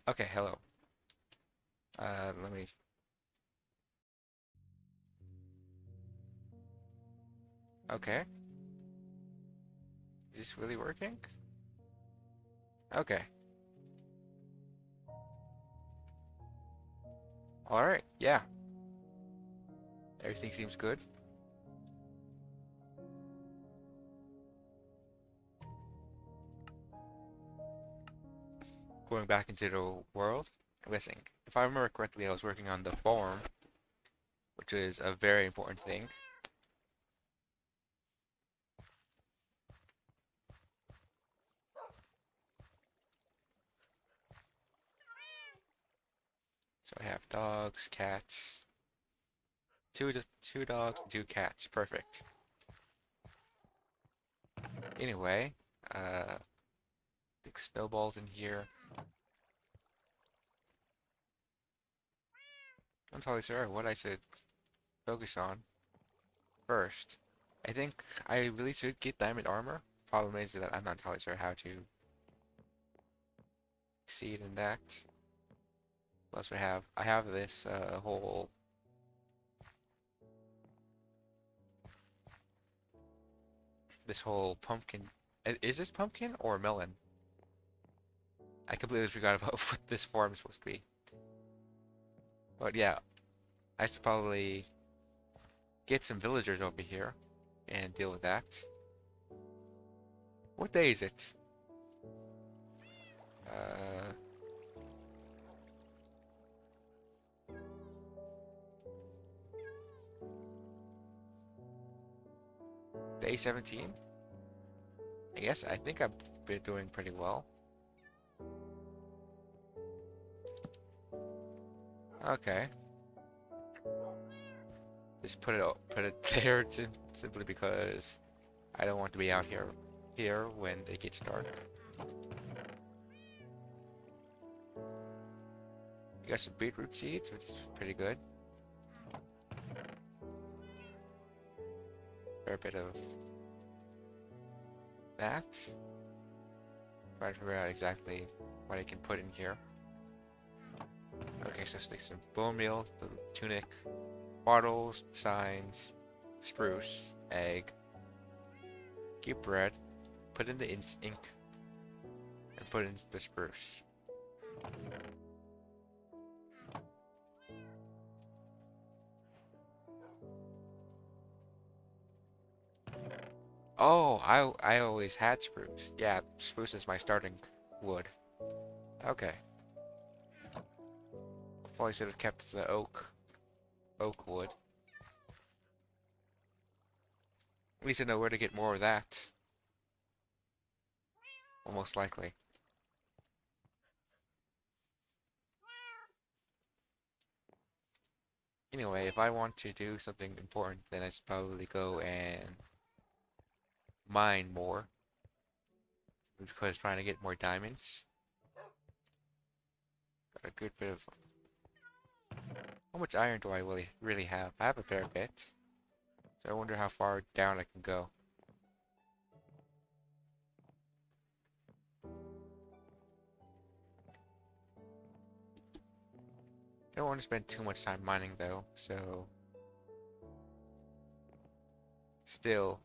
Okay, hello. Let me. Okay, is this really working? Okay. All right. Yeah, everything seems good. Going back into the world. Listen, if I remember correctly, I was working on the farm, which is a very important thing. So I have dogs, cats, two dogs, and two cats. Perfect. Anyway, big snowballs in here. I'm not entirely sure what I should focus on first. I think I really should get diamond armor. Problem is that I'm not entirely sure how to succeed in that. What else we have? I have this whole pumpkin. Is this pumpkin or melon? I completely forgot about what this farm is supposed to be. But yeah, I should probably get some villagers over here and deal with that. What day is it? Uh, Day 17? I think I've been doing pretty well. Okay. Just put it there simply because I don't want to be out here when it gets dark. You got some beetroot seeds, which is pretty good. Fair bit of that. Trying to figure out exactly what I can put in here. Okay, so stick some bone meal, the tunic, bottles, signs, spruce, egg, keep bread, put in the ink, and put in the spruce. Oh, I always had spruce. Yeah, spruce is my starting wood. Okay. Probably should have kept the oak wood. At least I know where to get more of that. Almost likely. Anyway, if I want to do something important, then I should probably go and mine more. Because trying to get more diamonds. Got a good bit of... How much iron do I really have? I have a fair bit. So I wonder how far down I can go. I don't want to spend too much time mining though, so... Still,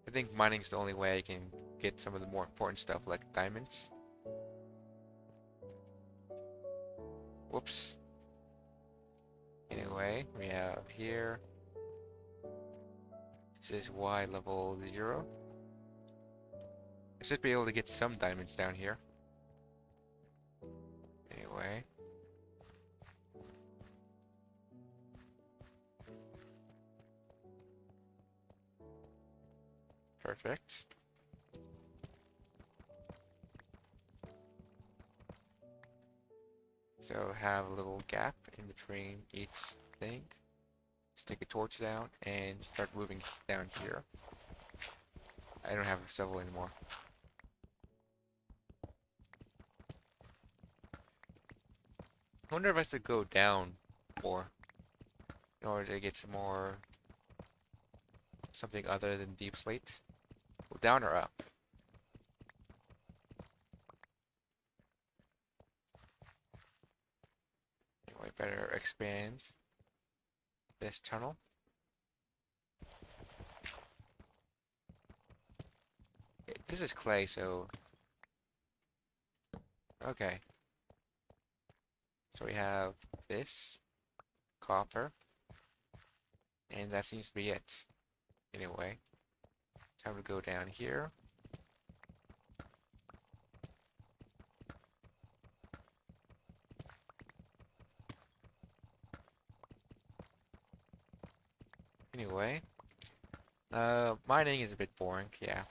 I think mining's the only way I can get some of the more important stuff like diamonds. Whoops. Anyway, we have here. This is Y level 0. I should be able to get some diamonds down here. Anyway. Perfect. So have a little gap in between each thing. Stick a torch down and start moving down here. I don't have a shovel anymore. I wonder if I should go down more in order to get some more something other than deep slate. Well, down or up? better expand this tunnel. This is clay, so okay. So we have this copper, and that seems to be it. Anyway, time to go down here. Anyway, mining is a bit boring, yeah.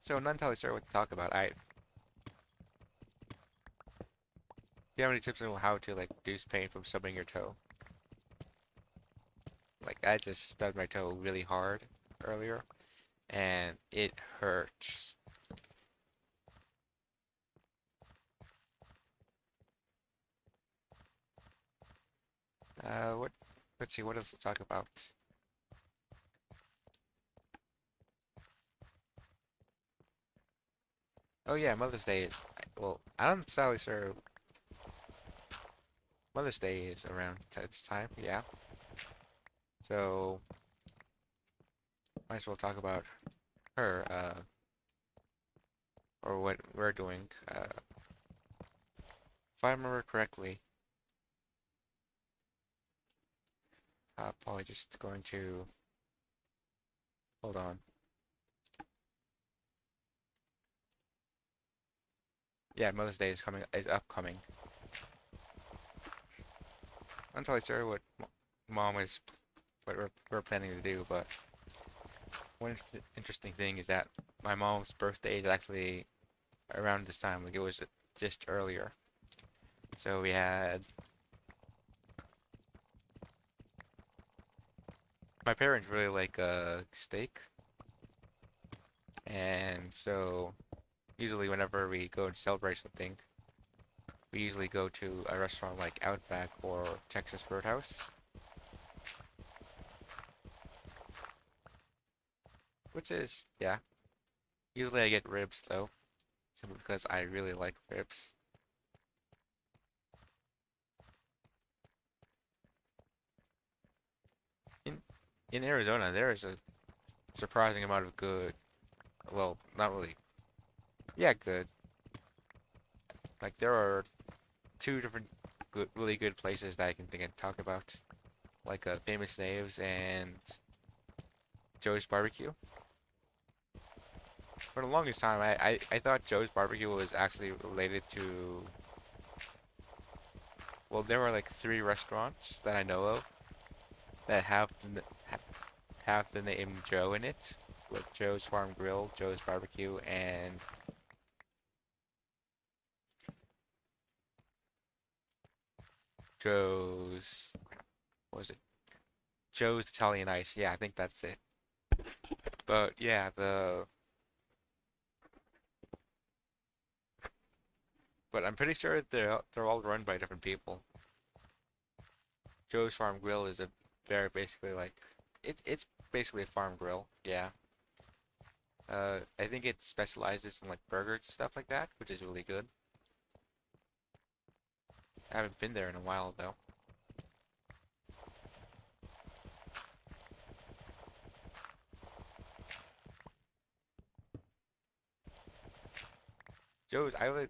So I'm not entirely sure what to talk about. Do you have any tips on how to like reduce pain from stubbing your toe? Like I just stubbed my toe really hard earlier, and it hurts. What? Let's see. What else to talk about? Oh yeah, Mother's Day is. Well, I'm not entirely sure. Mother's Day is around this time. Yeah. So might as well talk about her. Or what we're doing. If I remember correctly, probably just going to hold on. Yeah, Mother's Day is upcoming. I'm not entirely sure what mom is what we're planning to do, but one interesting thing is that my mom's birthday is actually around this time. Like it was just earlier. So we had my parents really like steak, and so usually whenever we go to celebrate something, we usually go to a restaurant like Outback or Texas Roadhouse, which is yeah. Usually I get ribs though, simply because I really like ribs. In in Arizona, there is a surprising amount of good, well, not really, yeah, good. Like there are two different really good places that I can think and talk about, like Famous Knaves and Joe's Barbecue. For the longest time, I thought Joe's Barbecue was actually related to, well, there were like three restaurants that I know of that have the name Joe in it, like Joe's Farm Grill, Joe's Barbecue, and Joe's, what was it? Joe's Italian Ice. Yeah, I think that's it. But yeah, but I'm pretty sure they're all run by different people. Joe's Farm Grill is a very basically like it's basically a farm grill. Yeah. I think it specializes in like burgers and stuff like that, which is really good. I haven't been there in a while though. Joe's I really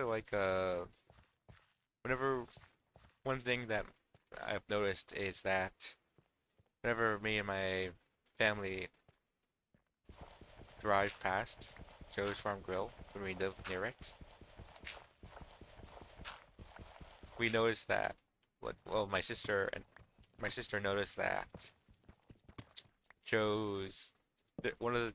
like whenever one thing that I've noticed is that whenever me and my family drive past Joe's Farm Grill when we live near it, we noticed that like well my sister noticed that Joe's one of the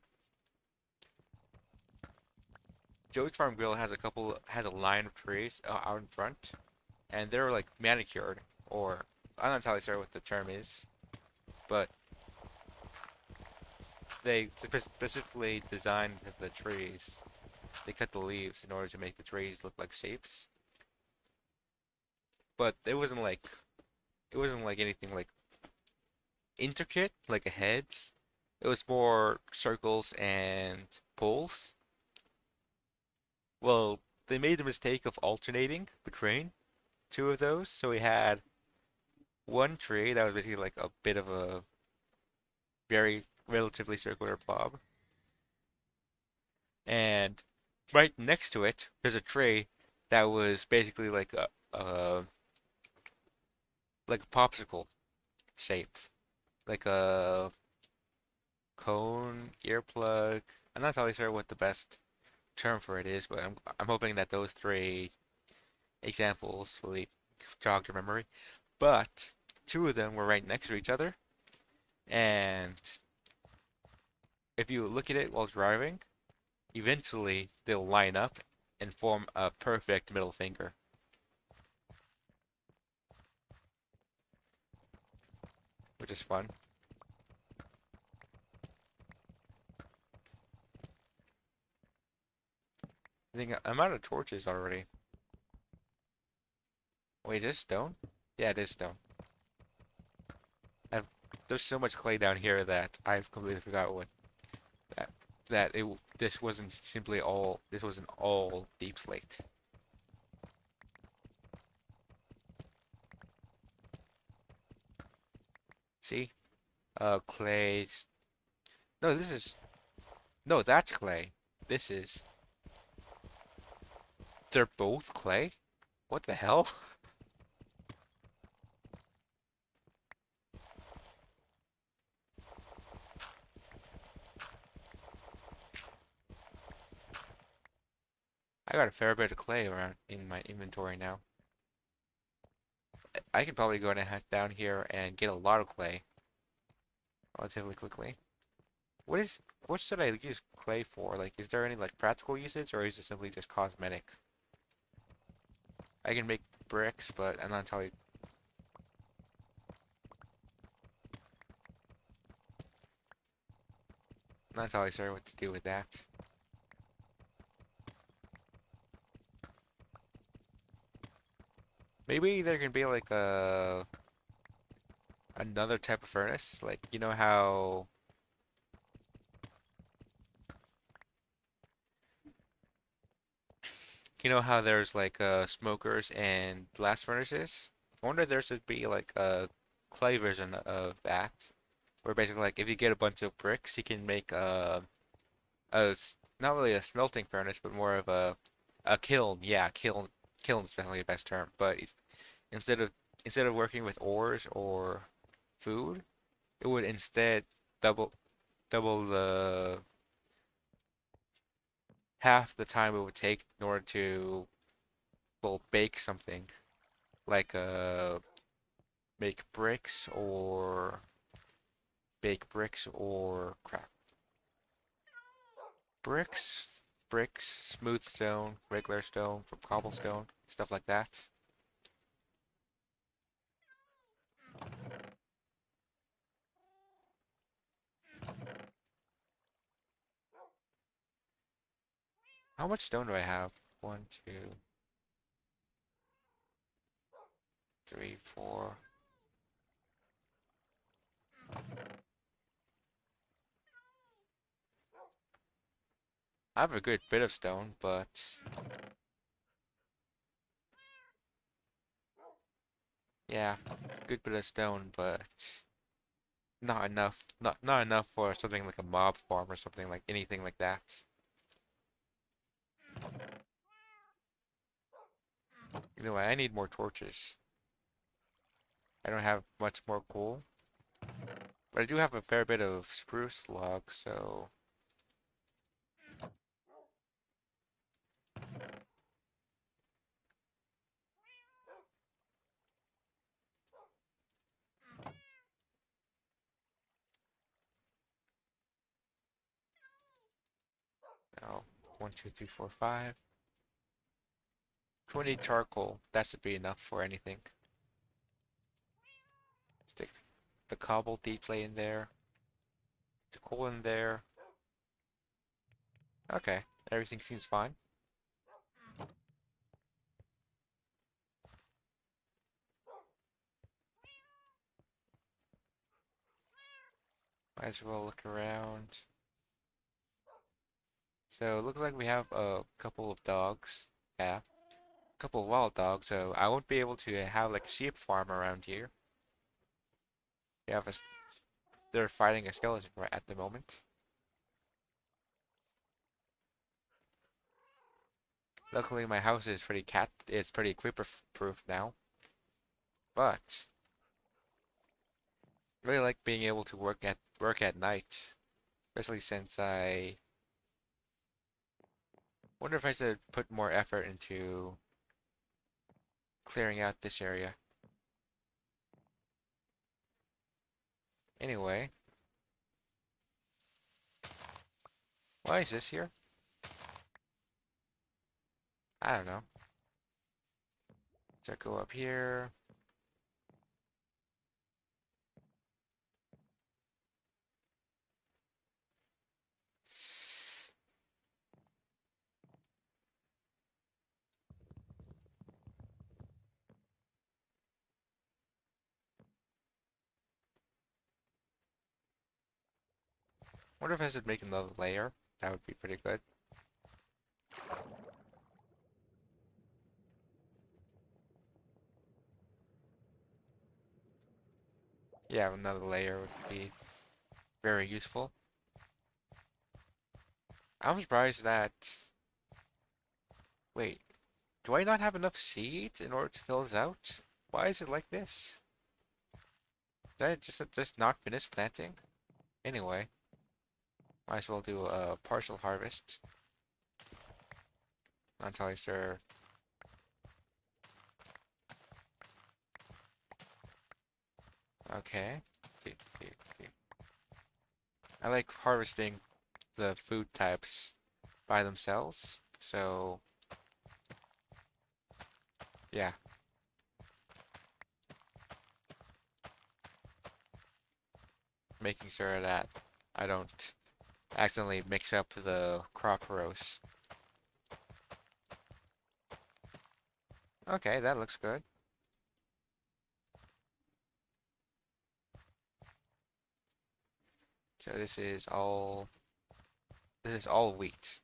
Joe's Farm Grill has a line of trees out in front, and they're like manicured, or I'm not entirely sure what the term is, but they specifically designed the trees. They cut the leaves in order to make the trees look like shapes, but it wasn't like anything like intricate like a heads. It was more circles and poles. Well, they made the mistake of alternating between two of those. So we had one tree that was basically like a bit of a very relatively circular blob, and right next to it, there's a tree that was basically like a popsicle shape, like a cone earplug. I'm not entirely sure what the best term for it is, but I'm hoping that those three examples will jog your memory. But two of them were right next to each other, and if you look at it while driving, eventually they'll line up and form a perfect middle finger, which is fun. I think I'm out of torches already. Wait, is this stone? Yeah, it is stone. I've, there's so much clay down here that I've completely forgot what that this wasn't simply all this wasn't all deep slate. See? Clay. No, this is no, that's clay. This is they're both clay? What the hell? I got a fair bit of clay around in my inventory now. I could probably go and head down here and get a lot of clay relatively quickly. What should I use clay for? Like, is there any like practical usage, or is it simply just cosmetic? I can make bricks, but I'm not entirely sure what to do with that. Maybe there can be like a another type of furnace, like you know how there's like smokers and blast furnaces? I wonder if there should be like a clay version of that, where basically like if you get a bunch of bricks, you can make not really a smelting furnace, but more of a kiln. Yeah, kiln's definitely the best term. But instead of instead of working with ores or food, it would instead double double the half the time it would take in order to well bake something like make bricks or crap bricks smooth stone regular stone from cobblestone stuff like that. How much stone do I have? One, two, three, four. I have a good bit of stone, but yeah, good bit of stone, but not enough for something like a mob farm or something like anything like that. Anyway, I need more torches. I don't have much more coal, but I do have a fair bit of spruce logs, so now 1, 2, 3, 4, 5. 20 charcoal. That should be enough for anything. Stick the cobble deeply in there. The coal in there. Okay, everything seems fine. Might as well look around. So it looks like we have a couple of dogs. Yeah, a couple of wild dogs. So I won't be able to have like a sheep farm around here. We have they're fighting a skeleton right at the moment. Luckily, my house is it's pretty creeper proof now. But I really like being able to work at night, especially since I wonder if I should put more effort into clearing out this area. Anyway, why is this here? I don't know. So go up here. Wonder if I should make another layer. That would be pretty good. Yeah, another layer would be very useful. I'm surprised that... Wait, do I not have enough seeds in order to fill this out? Why is it like this? Did I just not finish planting? Anyway, might as well do a partial harvest until I sure. Okay. I like harvesting the food types by themselves, so yeah. Making sure that I don't accidentally mix up the crop rows. Okay, that looks good. So this is all wheat.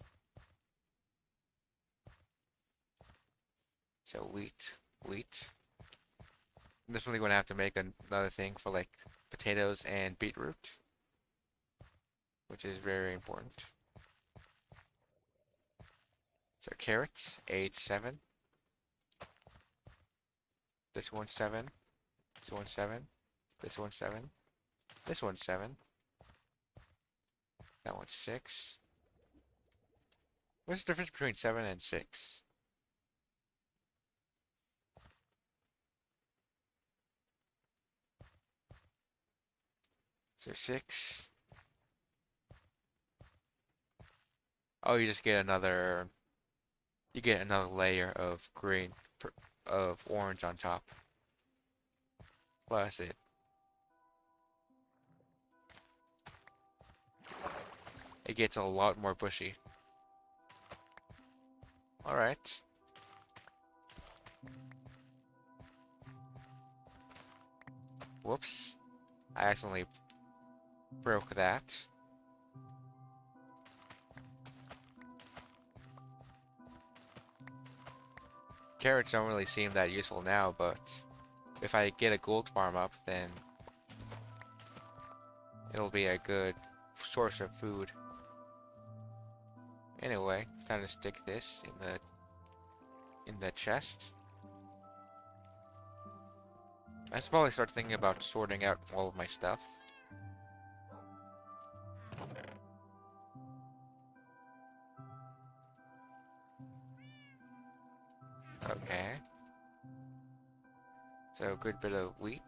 So wheat. I'm definitely going to have to make another thing for like potatoes and beetroot, which is very important. So carrots, age 7. This one's 7. This one's 7. This one's 7. This one's 7. That one's 6. What's the difference between 7 and 6? So 6. Oh, you get another layer of of orange on top. Plus it gets a lot more bushy. Alright. Whoops. I accidentally broke that. Carrots don't really seem that useful now, but if I get a gold farm up, then it'll be a good source of food. Anyway, kind of stick this in the chest. I should probably start thinking about sorting out all of my stuff. Okay. So good bit of wheat,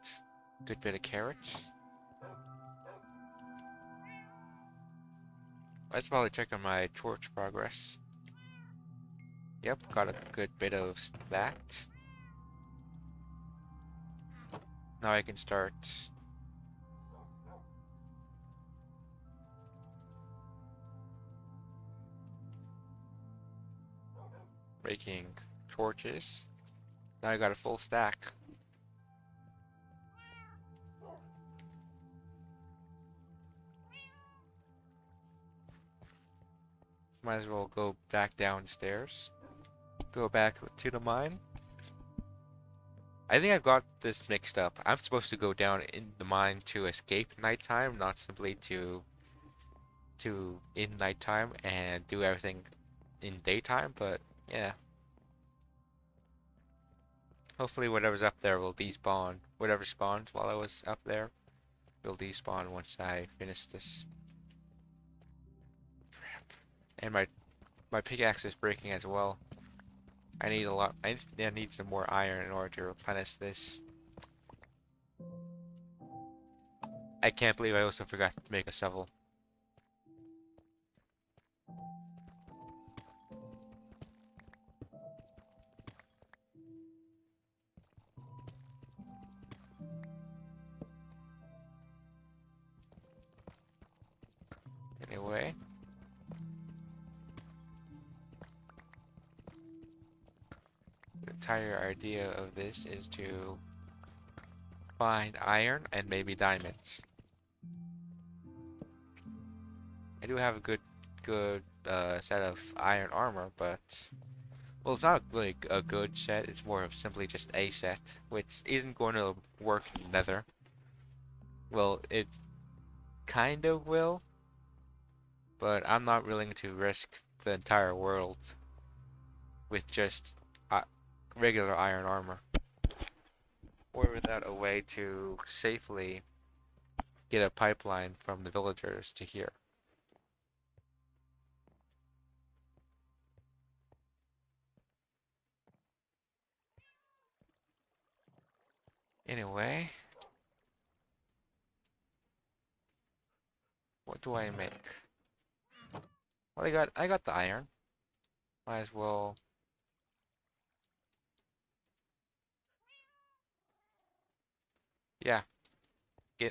good bit of carrots. Let's probably check on my torch progress. Yep, got a good bit of that. Now I can start making torches. Now I got a full stack. Might as well go back downstairs. Go back to the mine. I think I've got this mixed up. I'm supposed to go down in the mine to escape nighttime, not simply to in nighttime and do everything in daytime, but yeah. Hopefully whatever's up there will despawn. Whatever spawned while I was up there will despawn once I finish this. Crap. And my pickaxe is breaking as well. I need a lot. I need some more iron in order to replenish this. I can't believe I also forgot to make a shovel. Anyway, the entire idea of this is to find iron and maybe diamonds. I do have a good set of iron armor, but well, it's not really a good set. It's more of simply just a set, which isn't going to work in Nether. Well, it kind of will, but I'm not willing to risk the entire world with just regular iron armor, or without a way to safely get a pipeline from the villagers to here. Anyway, what do I make? Well, I got the iron. Might as well. Yeah,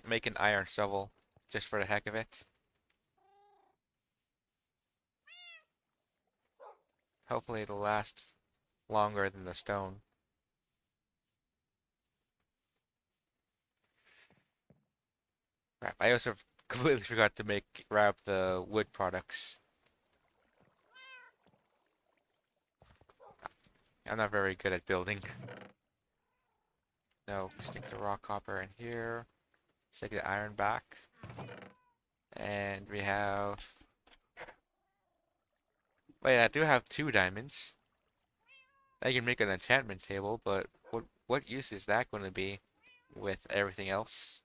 make an iron shovel just for the heck of it. Hopefully it'll last longer than the stone. Crap, I also completely forgot to grab the wood products. I'm not very good at building. No, stick the rock copper in here. Stick the iron back. And we have... Wait, I do have 2 diamonds. I can make an enchantment table, but what use is that going to be with everything else?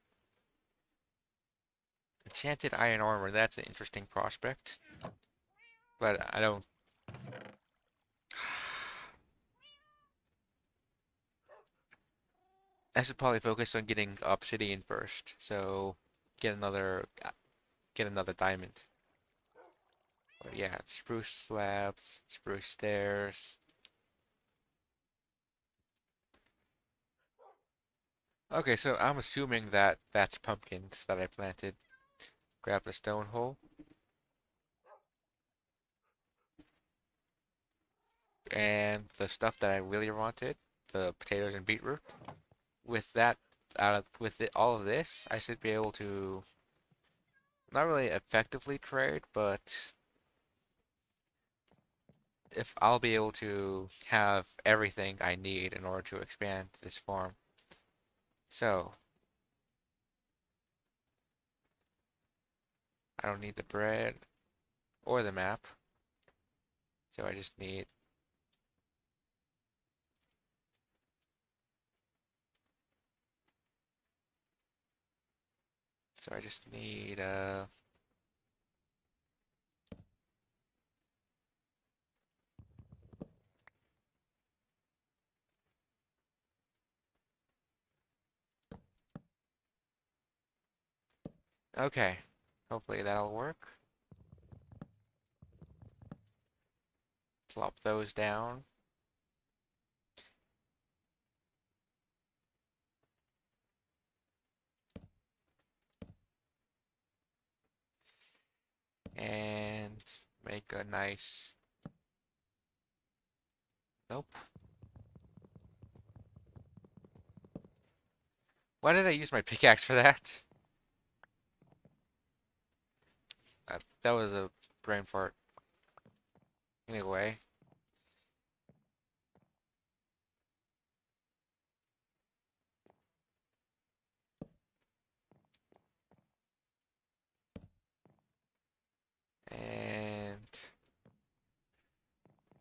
Enchanted iron armor, that's an interesting prospect. But I don't... I should probably focus on getting obsidian first. So get another diamond. But yeah, spruce slabs, spruce stairs. Okay, so I'm assuming that that's pumpkins that I planted. Grab the stone hole. And the stuff that I really wanted, the potatoes and beetroot. With that, all of this, I should be able to not really effectively trade, but if I'll be able to have everything I need in order to expand this farm. So, I don't need the bread or the map. So I just need okay. Hopefully that'll work. Plop those down. And make a nice... Nope. Why did I use my pickaxe for that? That was a brain fart. Anyway. And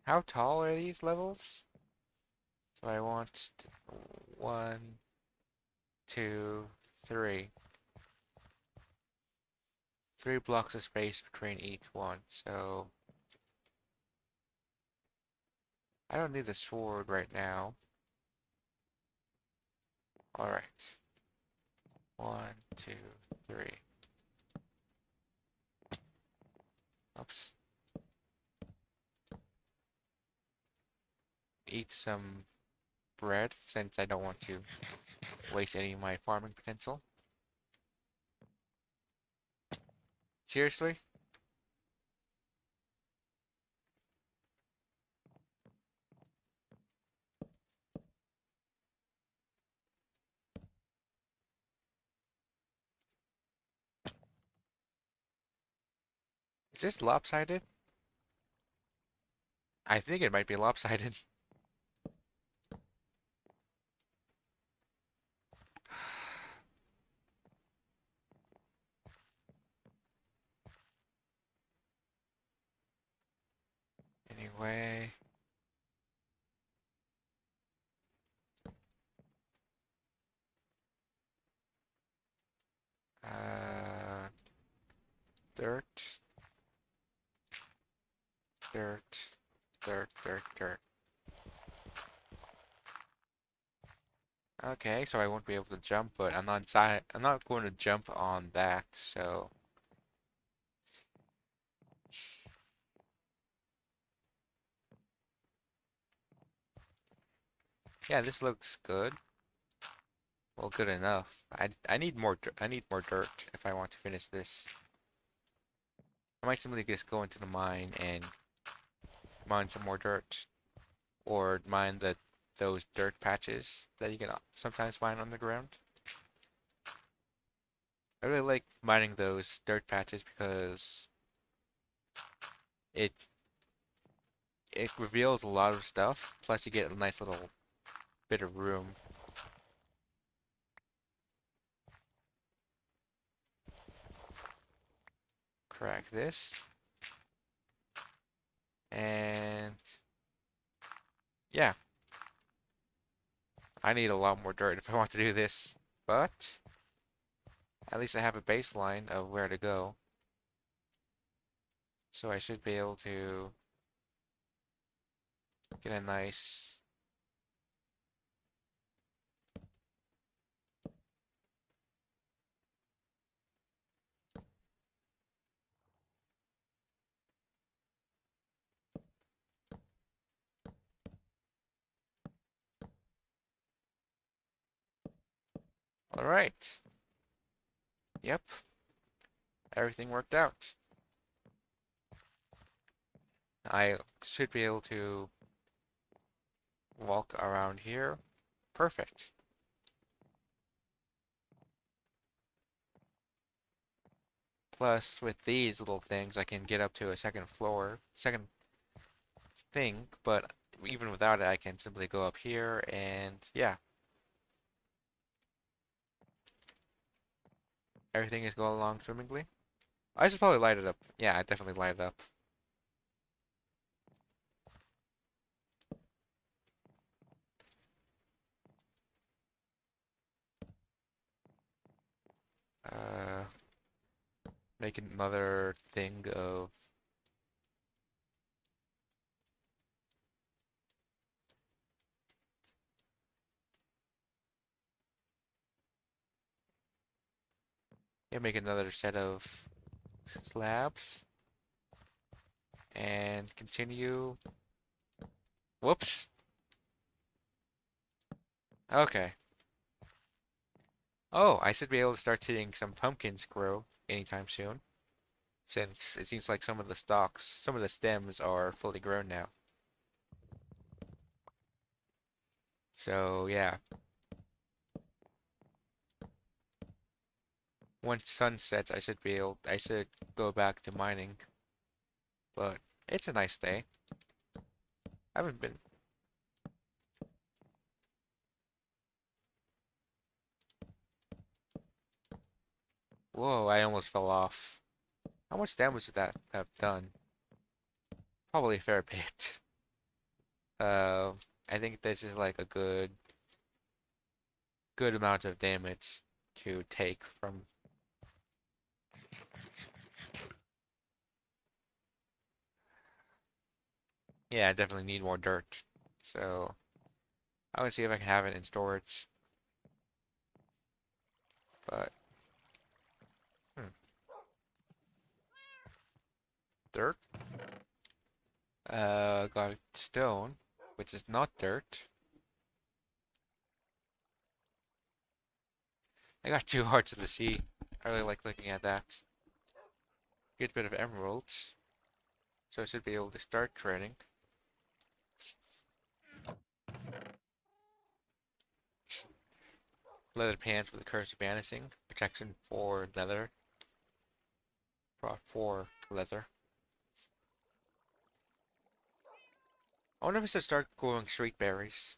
how tall are these levels? So I want one, two, three. 3 blocks of space between each one. So I don't need a sword right now. Alright. One, two, three. Oops. Eat some bread since I don't want to waste any of my farming potential. Seriously? Is this lopsided? I think it might be lopsided. Anyway. Uh, dirt, dirt, dirt. Okay, so I won't be able to jump, but I'm not going to jump on that, so yeah, this looks good. Well, good enough. I need more I need more dirt if I want to finish this. I might simply just go into the mine and mine some more dirt, or mine those dirt patches that you can sometimes find on the ground. I really like mining those dirt patches because it it reveals a lot of stuff. Plus, you get a nice little bit of room. Crack this, and yeah, I need a lot more dirt if I want to do this, but at least I have a baseline of where to go. So I should be able to get a nice... Alright. Yep, everything worked out. I should be able to walk around here. Perfect. Plus, with these little things, I can get up to a second floor, second thing, but even without it, I can simply go up here and yeah, everything is going along swimmingly. I should probably light it up. Yeah, I definitely light it up. Uh, Make another thing of... Yeah, make another set of slabs. And continue. Whoops. Okay. Oh, I should be able to start seeing some pumpkins grow anytime soon, since it seems like some of the stalks, some of the stems are fully grown now. So yeah, once sun sets, I should go back to mining. But it's a nice day. I haven't been. Whoa, I almost fell off. How much damage would that have done? Probably a fair bit. Uh, I think this is like a good amount of damage to take from. Yeah, I definitely need more dirt. So I would see if I can have it in storage. But hmm, dirt. Got stone, which is not dirt. I got two hearts of the sea. I really like looking at that. Good bit of emeralds. So I should be able to start trading. Leather pants with the curse of banishing. Protection for leather. For leather. I wonder if I should start growing street berries.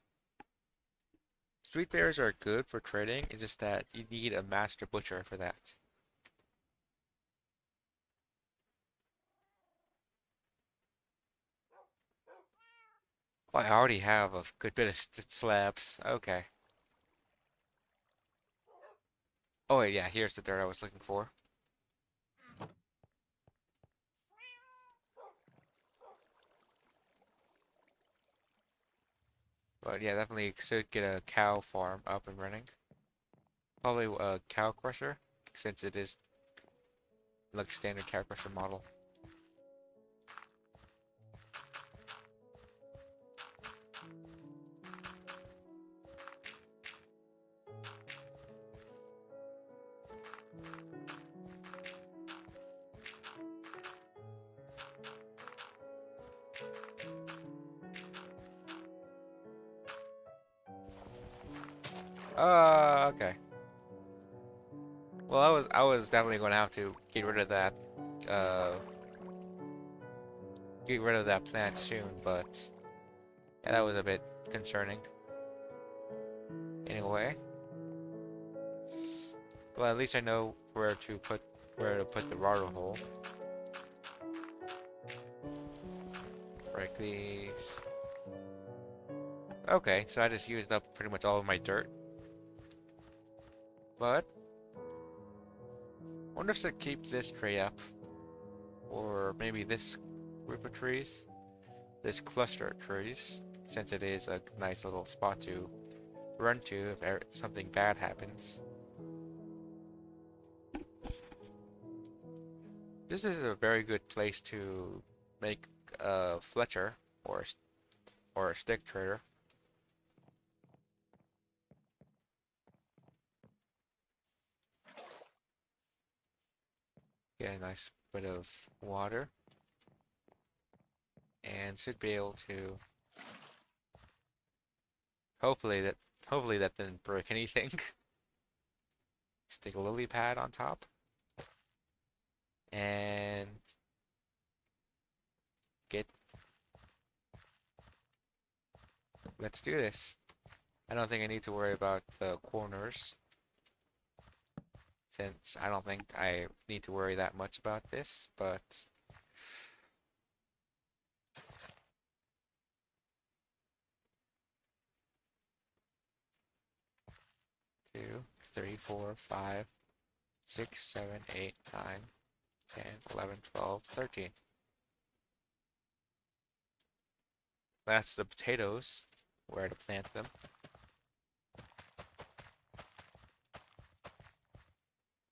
Street berries are good for trading, it's just that you need a master butcher for that. Oh, I already have a good bit of slabs. Okay. Oh, wait, yeah, here's the dirt I was looking for. But yeah, definitely should get a cow farm up and running. Probably a cow crusher, since it is like a standard cow crusher model. Okay. Well, I was definitely going to have to uh, get rid of that plant soon, but yeah, that was a bit concerning. Anyway, well, at least I know where to put the water hole. Break these. Okay, so I just used up pretty much all of my dirt. But I wonder if I keep this tree up, or maybe this group of trees, this cluster of trees, since it is a nice little spot to run to if something bad happens. This is a very good place to make a Fletcher or a stick trader. Get a nice bit of water and should be able to hopefully that hopefully that didn't break anything. Stick a lily pad on top and get let's do this. I don't think I need to worry about the corners since I don't think I need to worry that much about this, but 2, 3, 4, 5, 6, 7, 8, 9, 10, 11, 12, 13. That's the potatoes, where to plant them.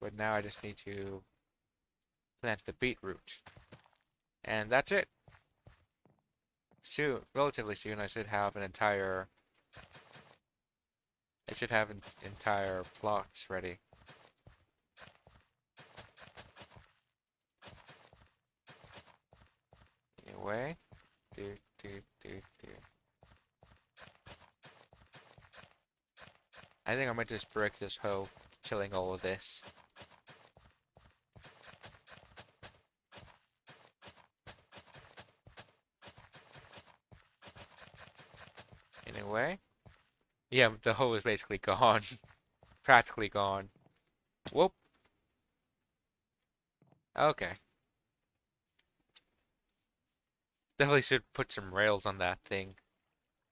But now I just need to plant the beetroot. And that's it. Soon, relatively soon, I should have entire plots ready. Anyway, do, do, do, do. I think I might just break this hoe, killing all of this. Anyway, yeah, the hole is basically gone, practically gone. Whoop. Okay. Definitely should put some rails on that thing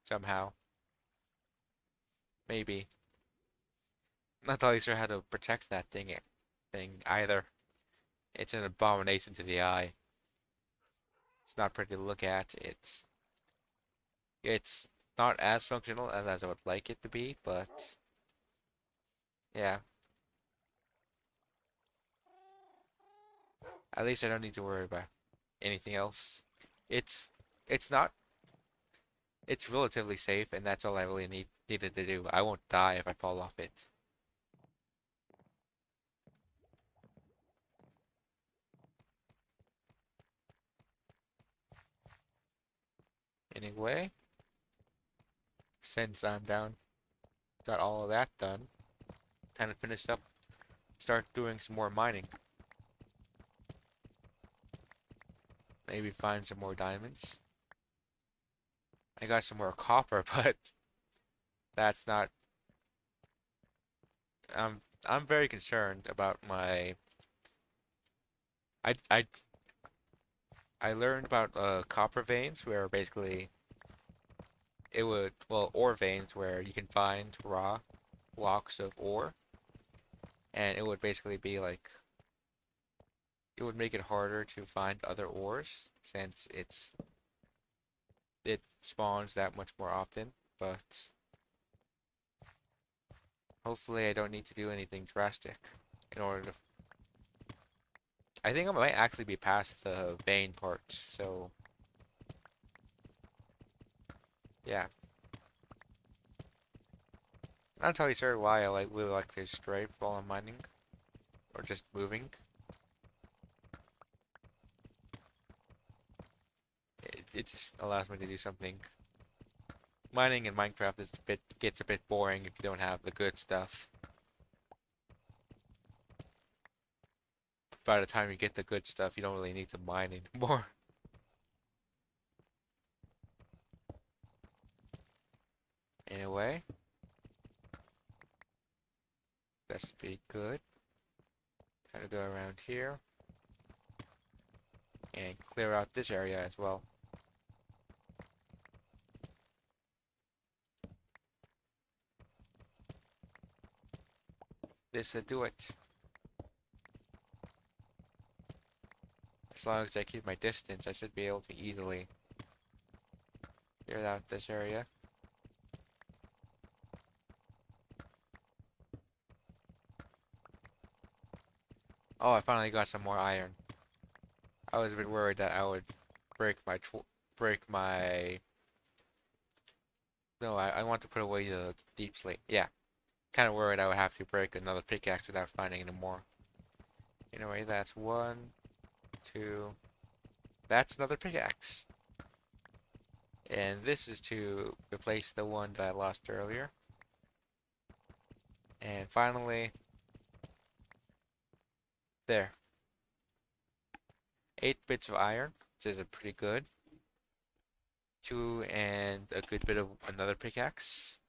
somehow. Maybe. Not totally sure how to protect that thing either. It's an abomination to the eye. It's not pretty to look at. It's not as functional as I would like it to be, but yeah. At least I don't need to worry about anything else. It's it's not it's relatively safe, and that's all I really needed to do. I won't die if I fall off it. Anyway, since I'm down, got all of that done, kind of finished up, start doing some more mining. Maybe find some more diamonds. I got some more copper, but that's not. I'm very concerned about my. I I I learned about copper veins, where basically it would, well, ore veins where you can find raw blocks of ore, and it would basically be like it would make it harder to find other ores since it spawns that much more often. But hopefully, I don't need to do anything drastic in order to. I think I might actually be past the vein part, so yeah. I'm not entirely sure why I really like to strafe while I'm mining or just moving. It just allows me to do something. Mining in Minecraft gets a bit boring if you don't have the good stuff. By the time you get the good stuff, you don't really need to mine anymore. Anyway, that should be good. Kind of go around here and clear out this area as well. This should do it. As long as I keep my distance, I should be able to easily clear out this area. Oh, I finally got some more iron. I was a bit worried that I would break my break my. No, I want to put away the deep slate. Yeah, kind of worried I would have to break another pickaxe without finding any more. Anyway, that's one, two. That's another pickaxe. And this is to replace the one that I lost earlier. And finally, there. 8 bits of iron, which is a pretty good. 2 and a good bit of another pickaxe.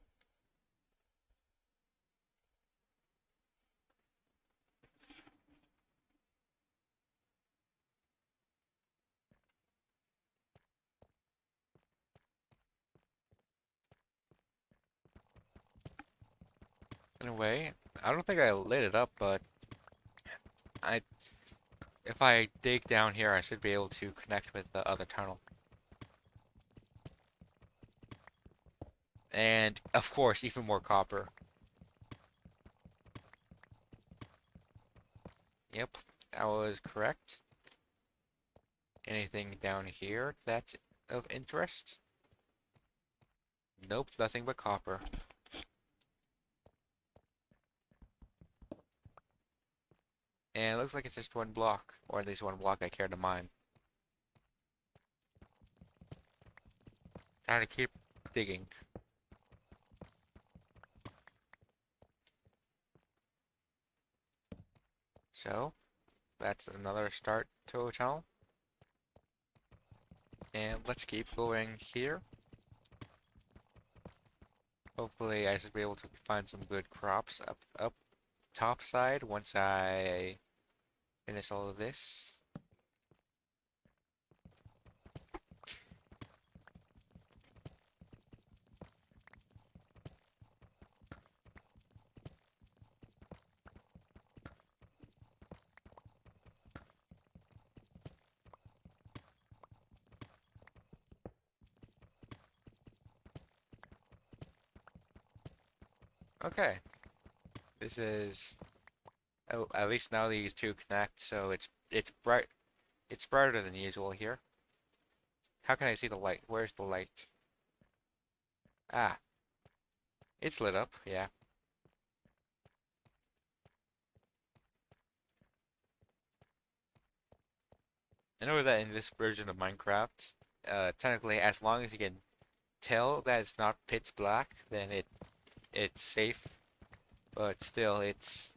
Anyway, I don't think I lit it up, but I if I dig down here, I should be able to connect with the other tunnel. And, of course, even more copper. Yep, that was correct. Anything down here that's of interest? Nope, nothing but copper. And it looks like it's just one block, or at least one block I care to mine. Time to keep digging. So, that's another start to a tunnel. And let's keep going here. Hopefully I should be able to find some good crops up top side once I finish all of this. Okay, this is at least now these two connect, so it's brighter than usual here. How can I see the light? Where's the light? Ah, it's lit up, yeah. I know that in this version of Minecraft, technically as long as you can tell that it's not pitch black, then it's safe. But still, it's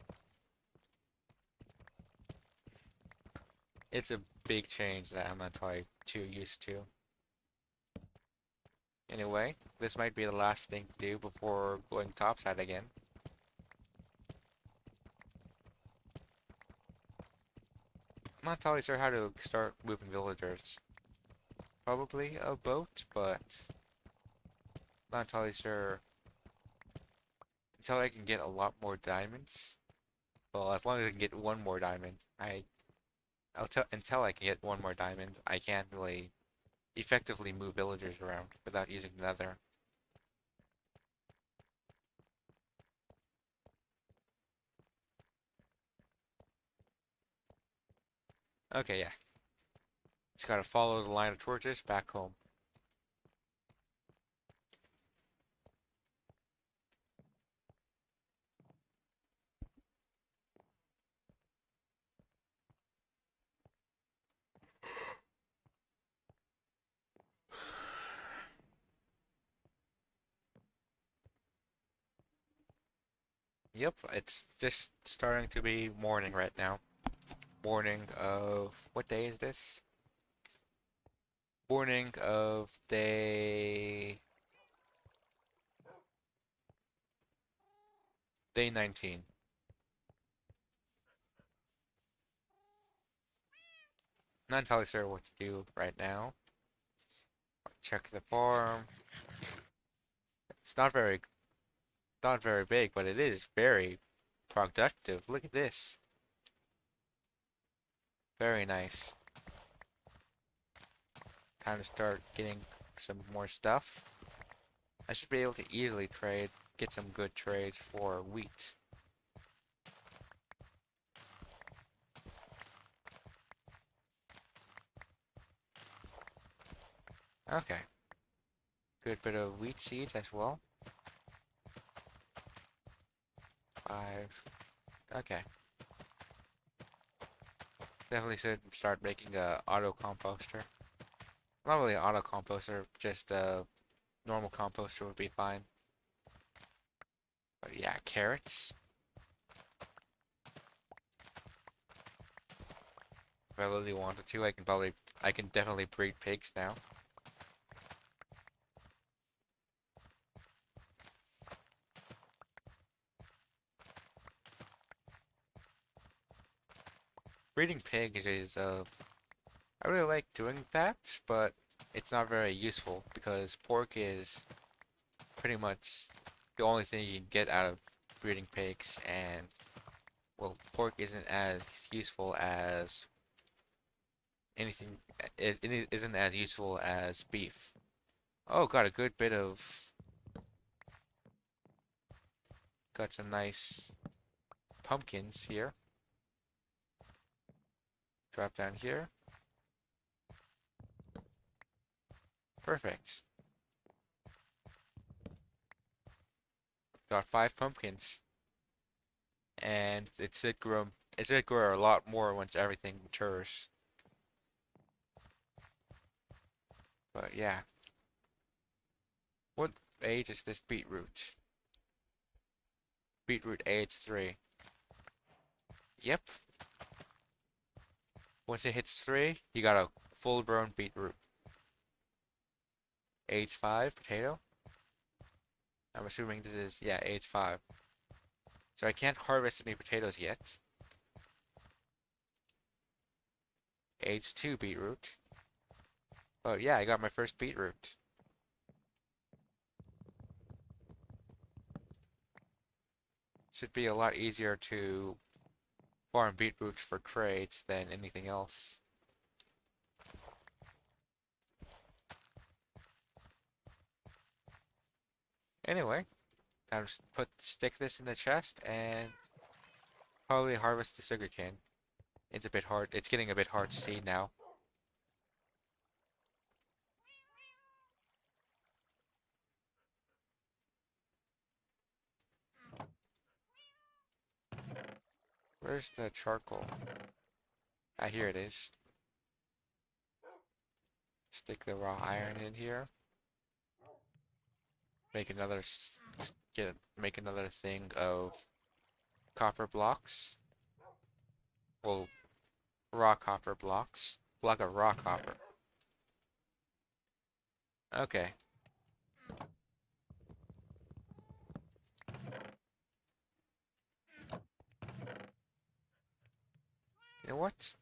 a big change that I'm not entirely too used to. Anyway, this might be the last thing to do before going topside again. I'm not entirely sure how to start moving villagers. Probably a boat, but not entirely sure until I can get a lot more diamonds. Well, as long as I can get one more diamond, until I can get one more diamond, I can't really effectively move villagers around without using nether. Okay, yeah. Just gotta follow the line of torches back home. Yep, it's just starting to be morning right now. Morning of what day is this? Morning of day 19. Not entirely sure what to do right now. Check the farm. It's not very big, but it is very productive. Look at this. Very nice. Time to start getting some more stuff. I should be able to easily get some good trades for wheat. Okay. Good bit of wheat seeds as well. 5. Okay. Definitely should start making a auto composter. Not really an auto composter, just a normal composter would be fine. But yeah, carrots. If I really wanted to, I can definitely breed pigs now. Breeding pigs is, I really like doing that, but it's not very useful because pork is pretty much the only thing you can get out of breeding pigs, and well, pork isn't as useful as anything. It isn't as useful as beef. Oh, got some nice pumpkins here. Drop down here. Perfect. Got 5 pumpkins, and it should grow a lot more once everything matures. But yeah, what age is this beetroot? Beetroot age 3. Yep. Once it hits 3, you got a full-grown beetroot. Age 5 potato. I'm assuming this is, yeah, age 5. So I can't harvest any potatoes yet. Age 2 beetroot. Oh yeah, I got my first beetroot. Should be a lot easier to farm beetroots for trades than anything else. Anyway, time to stick this in the chest and probably harvest the sugarcane. It's a bit hard. It's getting a bit hard to see now. Where's the charcoal? Ah, here it is. Stick the raw iron in here. Make another make another thing of copper blocks. Well, raw copper blocks. Block of raw copper. Okay. You know what?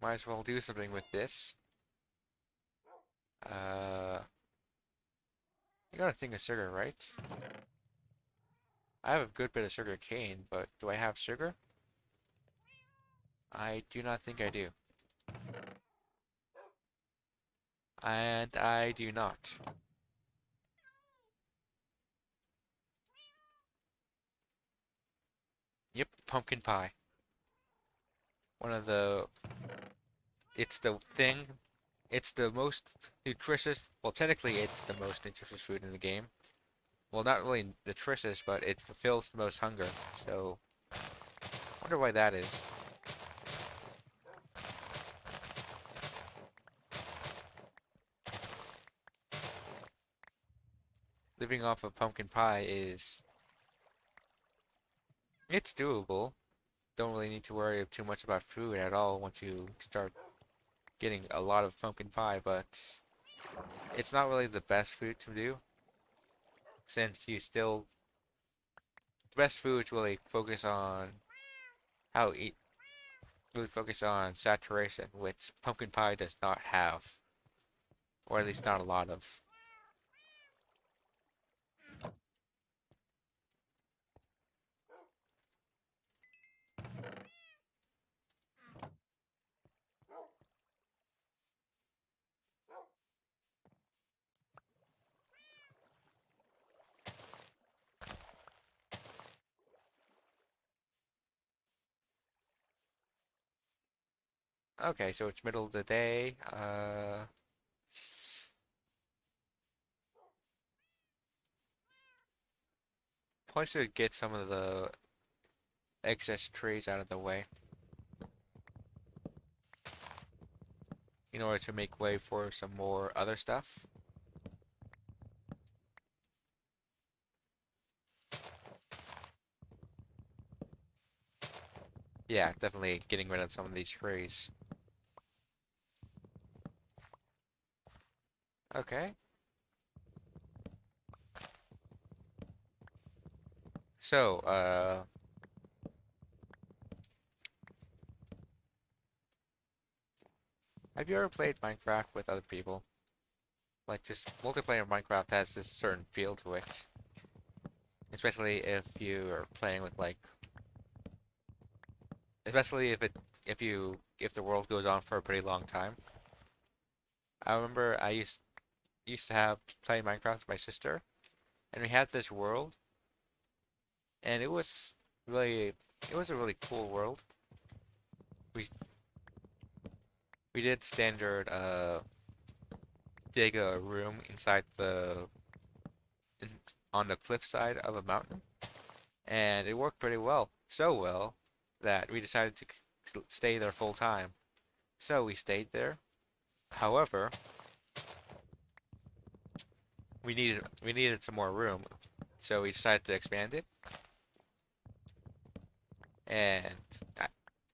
Might as well do something with this. You got a thing of sugar, right? I have a good bit of sugar cane, but do I have sugar? I do not think I do. And I do not. Yep, pumpkin pie. One of the... It's the thing. It's the most nutritious... Well, technically it's the most nutritious food in the game. Well, not really nutritious, but it fulfills the most hunger. So, wonder why that is. Living off of pumpkin pie is... It's doable. Don't really need to worry too much about food at all once you start getting a lot of pumpkin pie, but it's not really the best food to do since you still the best foods really focus on how eat really focus on saturation, which pumpkin pie does not have, or at least not a lot of. Okay, so it's middle of the day. Plus to get some of the excess trees out of the way in order to make way for some more other stuff. Yeah, definitely getting rid of some of these trees. Okay. So, have you ever played Minecraft with other people? Like, just multiplayer Minecraft has this certain feel to it. Especially if you are playing with like, especially if the world goes on for a pretty long time. I remember I used to have play Minecraft with my sister, and we had this world, and really it was a really cool world. We we did standard dig a room inside in, on the cliff side of a mountain, and it worked pretty well. So well that we decided to stay there full time. So we stayed there. However, we needed some more room, so we decided to expand it. And I,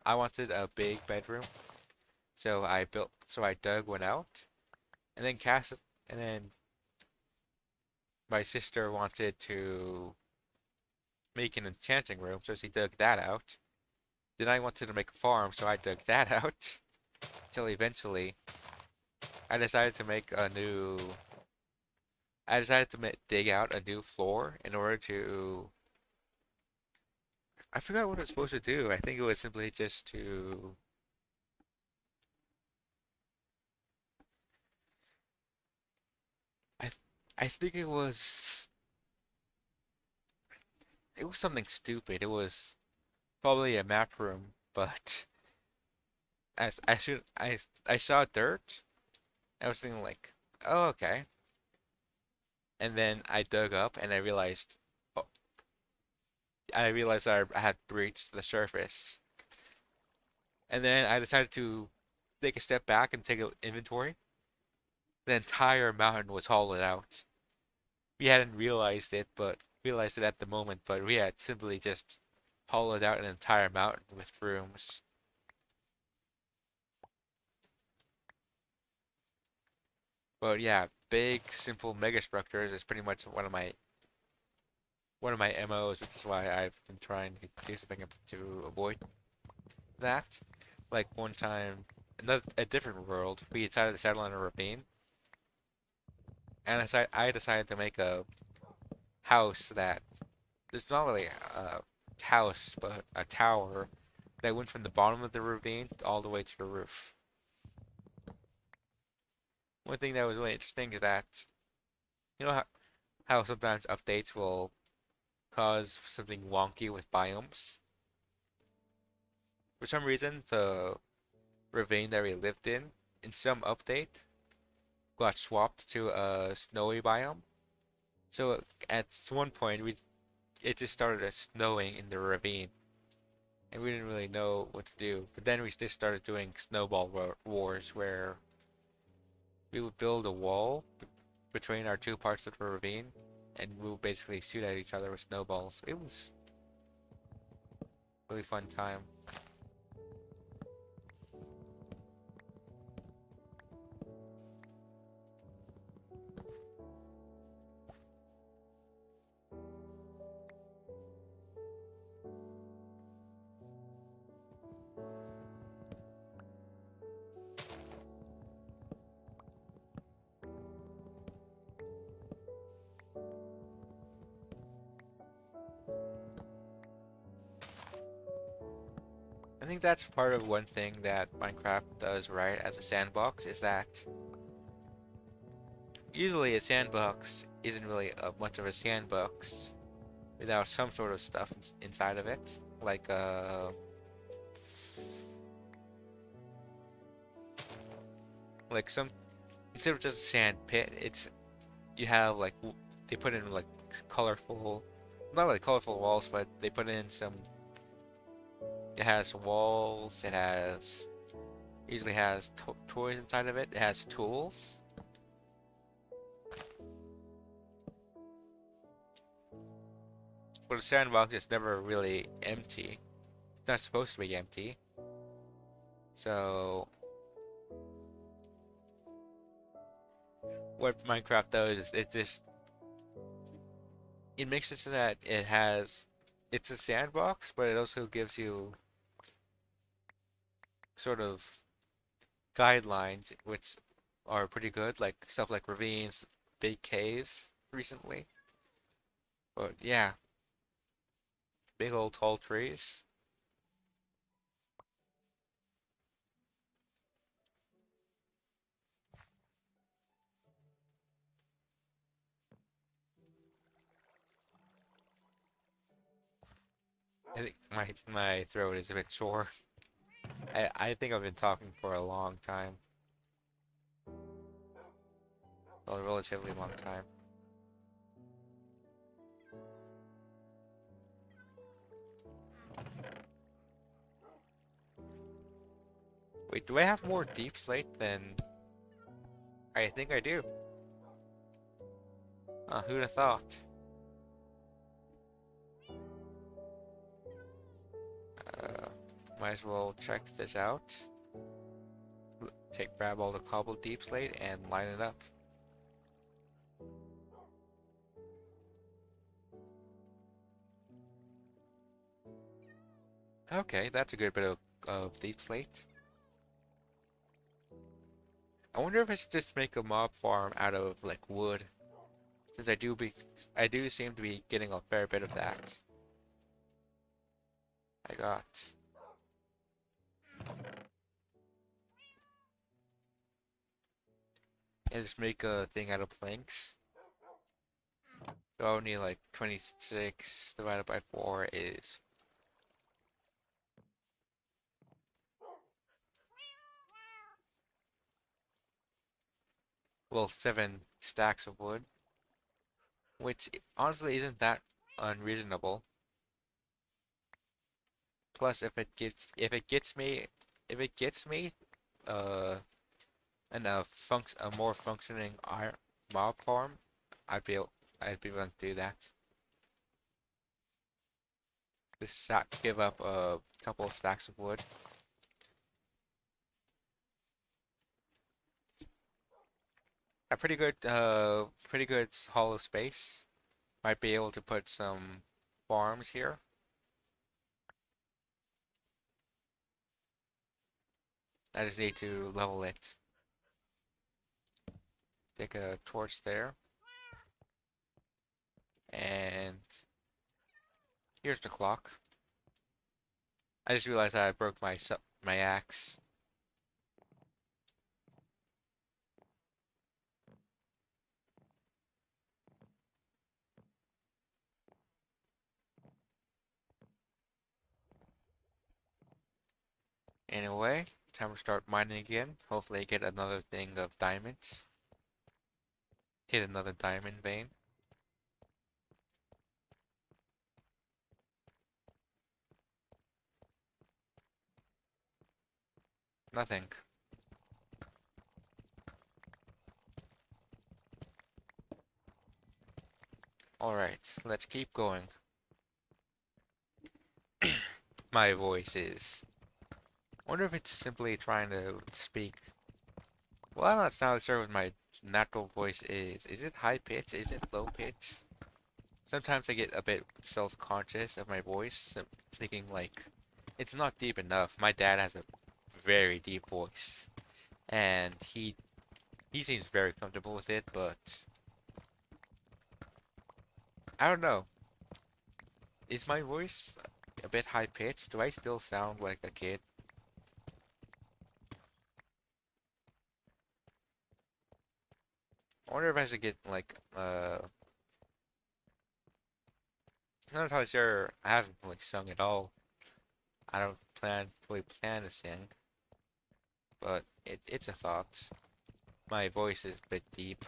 I wanted a big bedroom, so I dug one out, and then cast it, and then my sister wanted to make an enchanting room, so she dug that out. Then I wanted to make a farm, so I dug that out. Till eventually, I decided to make a new. I decided to dig out a new floor in order to. I forgot what it was supposed to do. I think it was simply just to. I, I think it was. It was something stupid. It was probably a map room, but as I should I saw dirt. I was thinking like, oh okay, and then I dug up and oh, I realized that I had breached the surface, and then I decided to take a step back and take an inventory. The entire mountain was hollowed out. We hadn't realized it at the moment, but we had simply just hollowed out an entire mountain with rooms. But yeah, big, simple mega structures is pretty much one of my MOs, which is why I've been trying to do something to avoid that. Like one time, a different world, we decided to settle in a ravine, and I decided to make a house that it's not really a house, but a tower that went from the bottom of the ravine all the way to the roof. One thing that was really interesting is that you know how sometimes updates will cause something wonky with biomes. For some reason, the ravine that we lived in some update, got swapped to a snowy biome. So at one point, it just started snowing in the ravine, and we didn't really know what to do. But then we just started doing snowball wars, where we would build a wall between our two parts of the ravine, and we would basically shoot at each other with snowballs. It was a really fun time. I think that's part of one thing that Minecraft does right as a sandbox is that usually a sandbox isn't really much of a sandbox without some sort of stuff inside of it, like some instead of just a sand pit, it's you have like they put in like colorful, not really colorful walls, but they put in some. It has walls. It has usually has toys inside of it. It has tools. But a sandbox is never really empty. It's not supposed to be empty. So what Minecraft does is it makes it so that it's a sandbox, but it also gives you sort of guidelines which are pretty good, like stuff like ravines, big caves recently. But yeah, big old tall trees. I think my throat is a bit sore. I think I've been talking for a long time. Well, a relatively long time. Wait, do I have more deep slate than I think I do? Who'd have thought? Uh, Might as well check this out. Grab all the cobbled deep slate and line it up. Okay, that's a good bit of deep slate. I wonder if I should just make a mob farm out of like wood, since I do seem to be getting a fair bit of that. I got and just make a thing out of planks. So only like 26 divided by 4 is, well, 7 stacks of wood, which honestly isn't that unreasonable. Plus, if it gets me uh a more functioning iron mob farm, I'd be able, I'd be willing to do that. Just give up a couple of stacks of wood. A pretty good hollow space. Might be able to put some farms here. I just need to level it. Take a torch there. And here's the clock. I just realized that I broke my axe. Anyway, time to start mining again. Hopefully get another thing of diamonds. Hit another diamond vein. Nothing. Alright, let's keep going. My voice is... I wonder if it's simply trying to speak. Well, I'm not entirely sure what my natural voice is. Is it high pitch? Is it low pitch? Sometimes I get a bit self-conscious of my voice, thinking like, it's not deep enough. My dad has a very deep voice, and he seems very comfortable with it, but I don't know. Is my voice a bit high pitched? Do I still sound like a kid? I wonder if I should get like I'm not entirely sure. I haven't really sung at all. I don't really plan to sing, but it's a thought. My voice is a bit deep.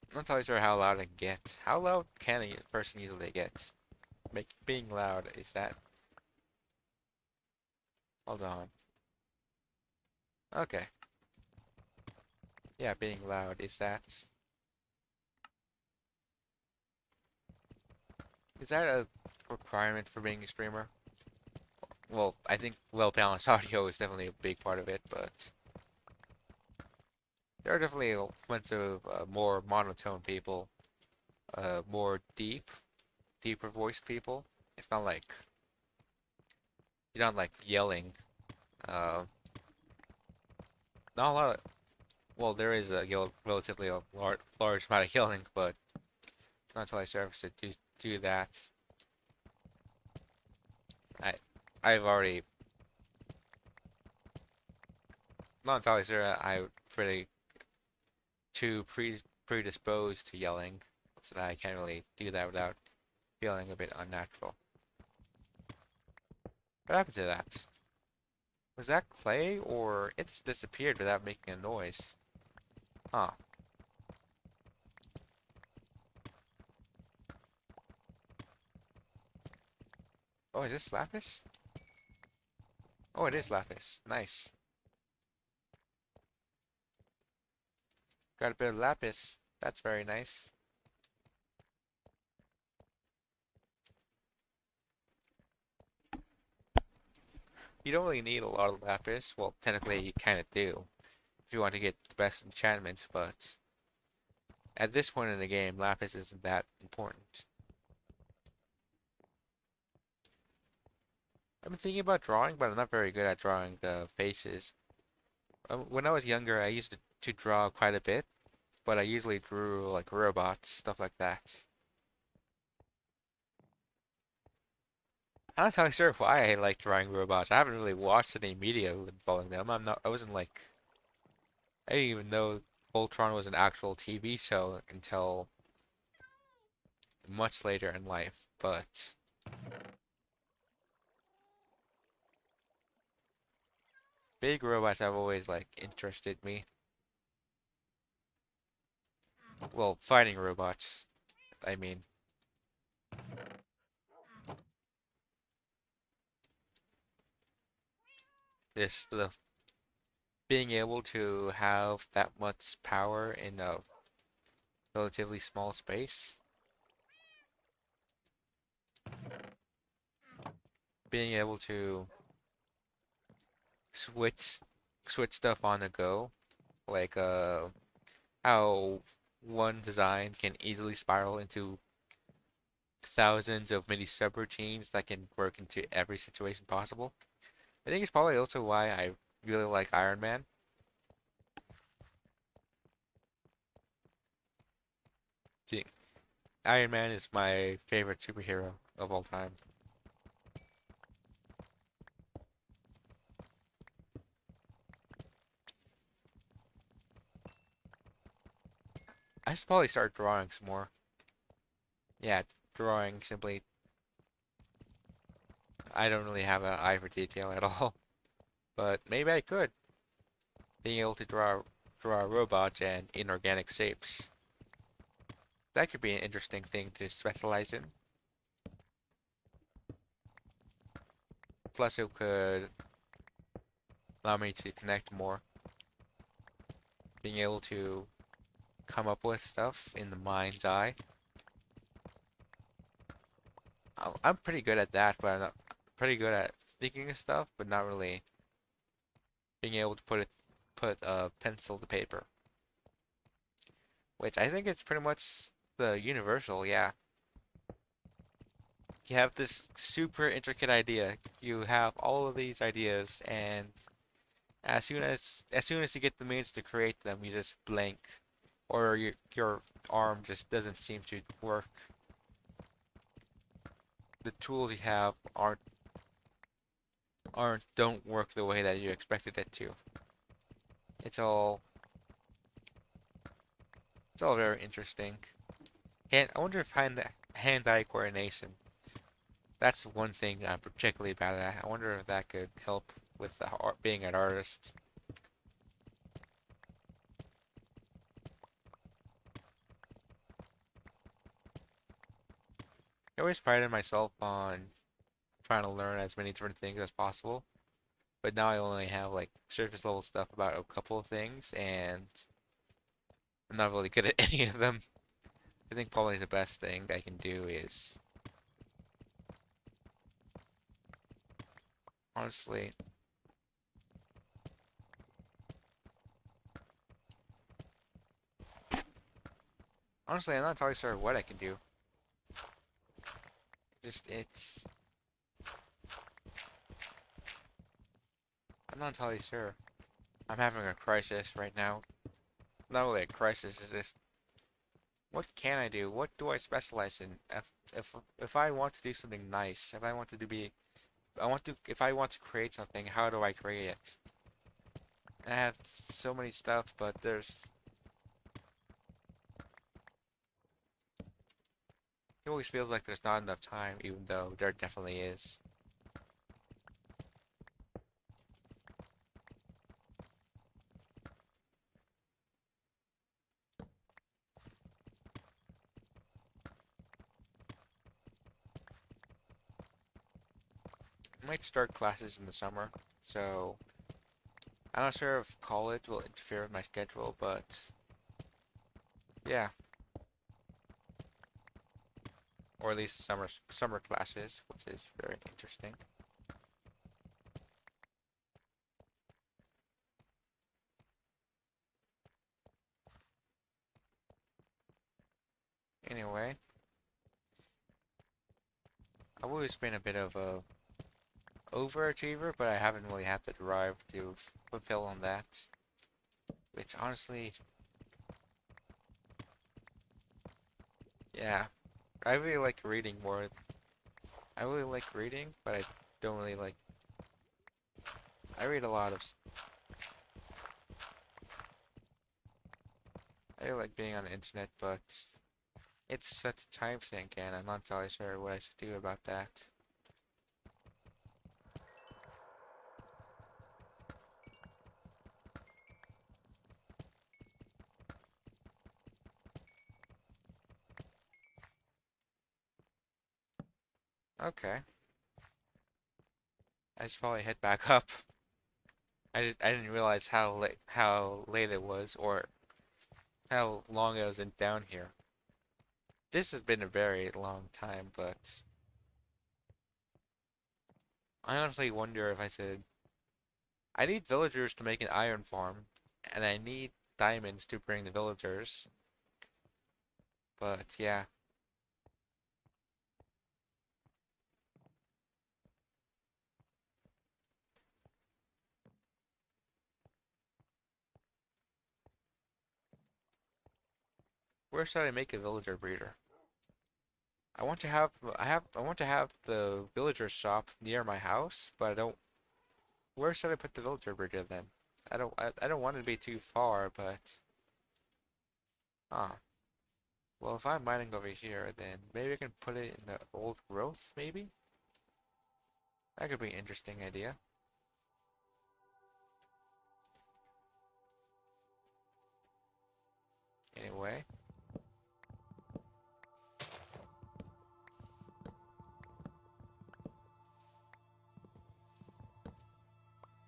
I'm not entirely sure how loud I can get. How loud can a person usually get? Being loud, is that? Hold on. Okay. Yeah, being loud, is that? Is that a requirement for being a streamer? Well, I think well-balanced audio is definitely a big part of it, but there are definitely a bunch of more monotone people, more deeper voiced people. It's not like you're not like yelling. Uh, not a lot of, well, there is a relatively a large amount of yelling, but it's not until I start to do that. I I've already not entirely sure I'm pretty too predisposed to yelling, so that I can't really do that without feeling a bit unnatural. What happened to that? Was that clay, or it just disappeared without making a noise? Huh. Oh, is this lapis? Oh, it is lapis. Nice. Got a bit of lapis. That's very nice. You don't really need a lot of lapis. Well, technically you kind of do if you want to get the best enchantments, but at this point in the game, lapis isn't that important. I've been thinking about drawing, but I'm not very good at drawing the faces. When I was younger, I used to draw quite a bit, but I usually drew like robots, stuff like that. I'm not entirely sure why I like drawing robots. I haven't really watched any media involving them. I wasn't like, I didn't even know Voltron was an actual TV show until much later in life. But big robots have always like interested me. Well, fighting robots, I mean. This the being able to have that much power in a relatively small space. Being able to switch switch stuff on the go, like how one design can easily spiral into thousands of mini subroutines that can work into every situation possible. I think it's probably also why I really like Iron Man. Gee, Iron Man is my favorite superhero of all time. I should probably start drawing some more. Yeah, drawing simply. I don't really have an eye for detail at all, but maybe I could. Being able to draw robots and inorganic shapes. That could be an interesting thing to specialize in. Plus, it could allow me to connect more. Being able to come up with stuff in the mind's eye. I'm pretty good at that, but I'm not pretty good at thinking of stuff, but not really being able to put a pencil to paper. Which I think it's pretty much the universal, yeah. You have this super intricate idea. You have all of these ideas, and as soon as you get the means to create them, you just blank, or your arm just doesn't seem to work. The tools you have don't work the way that you expected it to. It's all it's all very interesting. And I wonder if hand-eye coordination. That's one thing I'm particularly bad at. I wonder if that could help with being an artist. I always prided myself on trying to learn as many different things as possible, but now I only have like surface level stuff about a couple of things, and I'm not really good at any of them. I think probably the best thing I can do is honestly, honestly, I'm not entirely sure what I can do. Just I'm not entirely sure. I'm having a crisis right now. Not really a crisis, it's just what can I do? What do I specialize in? If I want to do something nice, if I want to be if I want to create something, how do I create it? I have so many stuff, but it always feels like there's not enough time, even though there definitely is. I might start classes in the summer, so I'm not sure if college will interfere with my schedule, but yeah, or at least summer classes, which is very interesting. Anyway, I've always been a bit of a overachiever, but I haven't really had the drive to fulfill on that. Which honestly, yeah, I really like reading more. I really like reading, but I don't really like. I read a lot of. I really like being on the internet, but it's such a time sink, and I'm not entirely sure what I should do about that. Okay, I should probably head back up. I didn't realize how late it was, or how long I was in down here. This has been a very long time, but I honestly wonder if I should. I need villagers to make an iron farm, and I need diamonds to bring the villagers. But yeah, where should I make a villager breeder? I want to have the villager shop near my house, but I don't. Where should I put the villager breeder then? I don't want it to be too far, but ah. Well, if I'm mining over here, then maybe I can put it in the old growth, maybe? That could be an interesting idea. Anyway,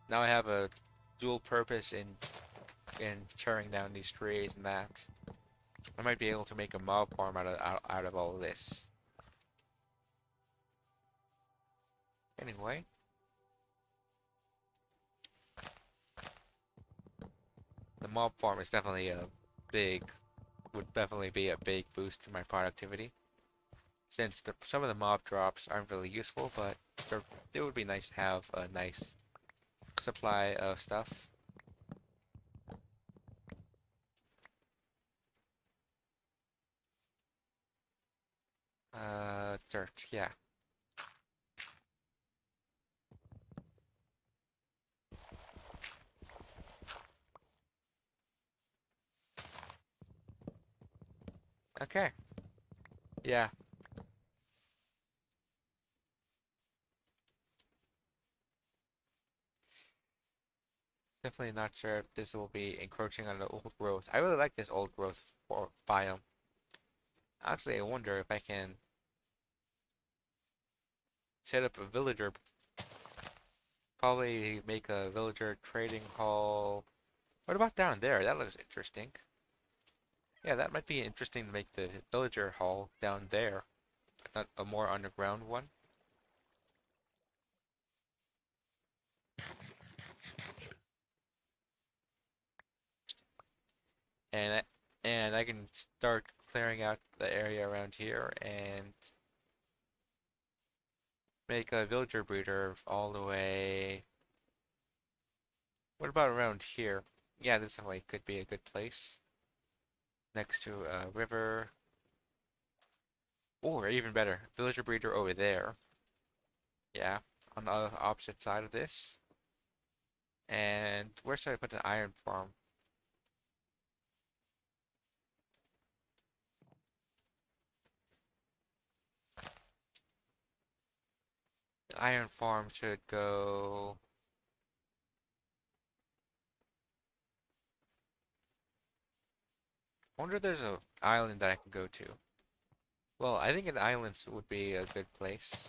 now I have a dual purpose in tearing down these trees and that. I might be able to make a mob farm out of all of this. Anyway, the mob farm is definitely a big, would definitely be a big boost to my productivity. Since some of the mob drops aren't really useful, but it would be nice to have a nice supply of stuff. Dirt, yeah. Okay, yeah. Definitely not sure if this will be encroaching on the old growth. I really like this old growth for biome. Actually, I wonder if I can set up a villager, probably make a villager trading hall. What about down there? That looks interesting. Yeah, that might be interesting to make the villager hall down there, not a more underground one. And and I can start clearing out the area around here and make a villager breeder all the way. What about around here? Yeah, this definitely could be a good place. Next to a river. Or even better, villager breeder over there. Yeah, on the opposite side of this. And where should I put an iron farm? The iron farm should go. I wonder if there's an island that I can go to. Well, I think an island would be a good place.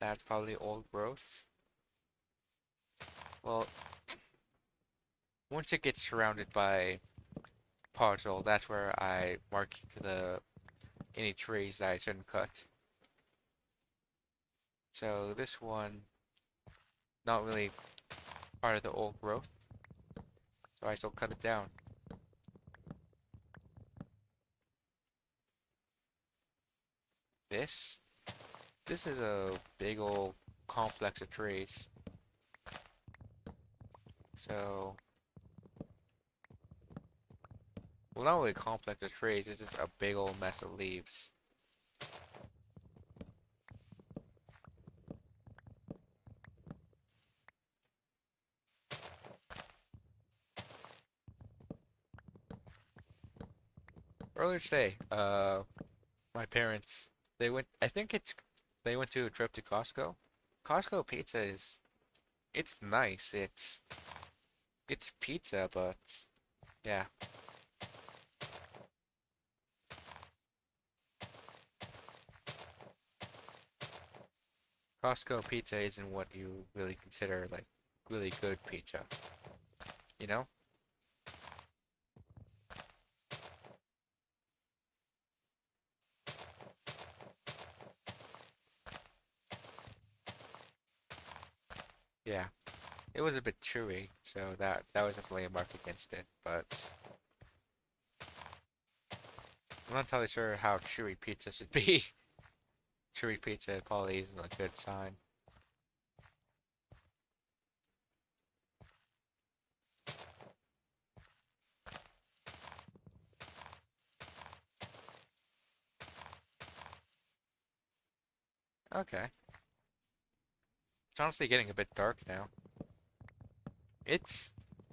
That's probably old growth. Well, Once it gets surrounded by puzzle, that's where I mark the any trees that I shouldn't cut. So this one, not really part of the old growth, so I still cut it down. This, this is a big old complex of trees. So, well, not really complex of trees, it's just a big old mess of leaves. Earlier today, my parents, they went, I think they went to a trip to Costco. Costco pizza is, it's nice. It's pizza, but yeah, Costco pizza isn't what you really consider like really good pizza, you know? Yeah, it was a bit chewy, so that was definitely a mark against it. But I'm not entirely sure how chewy pizza should be. Chewy pizza probably isn't a good sign. Okay, it's honestly getting a bit dark now. It's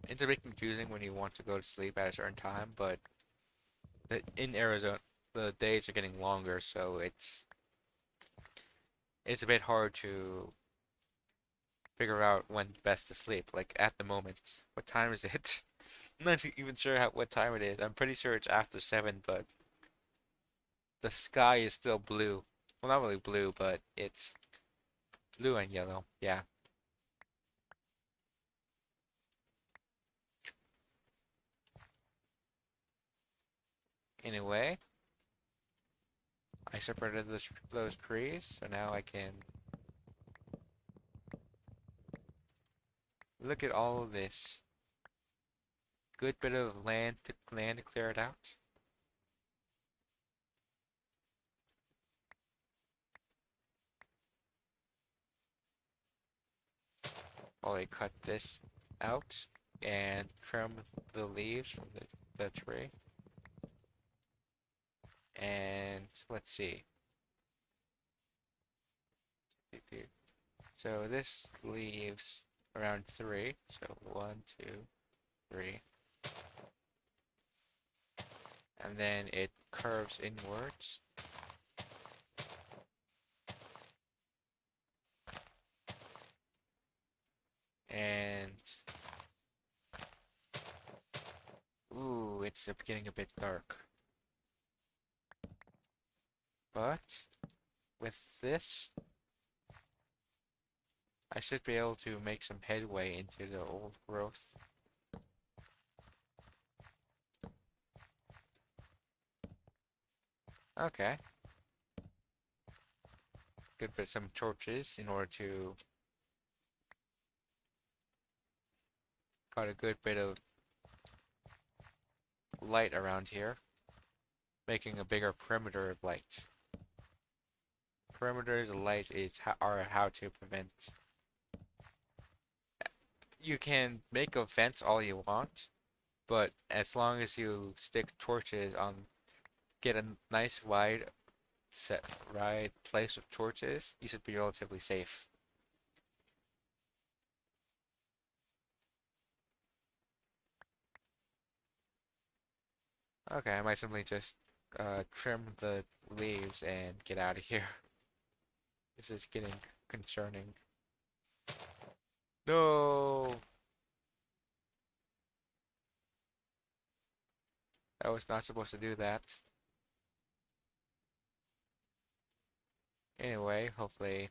it's a bit confusing when you want to go to sleep at a certain time, but in Arizona the days are getting longer, so it's a bit hard to figure out when best to sleep. Like at the moment, what time is it? I'm not even sure what time it is. I'm pretty sure it's after 7, but the sky is still blue. Well, not really blue, but it's blue and yellow. Yeah. Anyway, I separated those trees, so now I can look at all of this. Good bit of land to clear it out. While I cut this out and trim the leaves from the tree. And let's see. So this leaves around 3. So 1, 2, 3. And then it curves inwards. And ooh, it's getting a bit dark. But with this, I should be able to make some headway into the old growth. Okay. Could put some torches in order to got a good bit of light around here, making a bigger perimeter of light. Perimeters of light are how to prevent. You can make a fence all you want, but as long as you stick torches on, get a nice wide set right place of torches, you should be relatively safe. Okay, I might simply just trim the leaves and get out of here. This is getting concerning. No! I was not supposed to do that. Anyway, hopefully,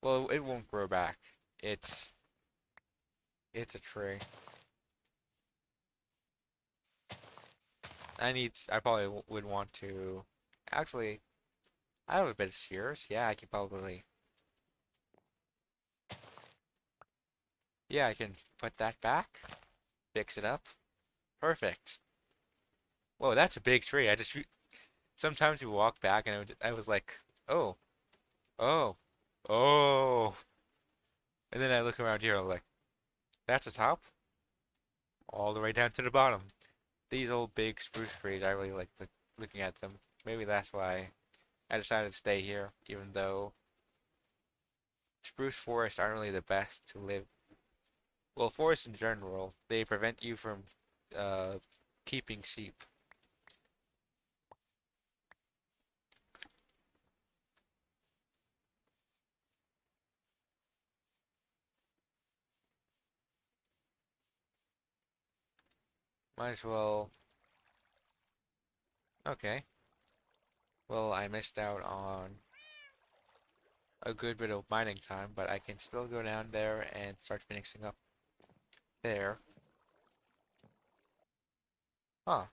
well, it won't grow back. It's it's a tree. I probably would want to. Actually, I have a bit of shears. Yeah, I can probably. Yeah, I can put that back. Fix it up. Perfect. Whoa, that's a big tree. Sometimes we walk back and I was like, oh, oh, oh. And then I look around here, I'm like, that's a top? All the way down to the bottom. These old big spruce trees, I really like looking at them. Maybe that's why I decided to stay here, even though spruce forests aren't really the best to live. Well, forests in general, they prevent you from uh, keeping sheep. Might as well. Okay. Well, I missed out on a good bit of mining time, but I can still go down there and start finishing up there. Huh.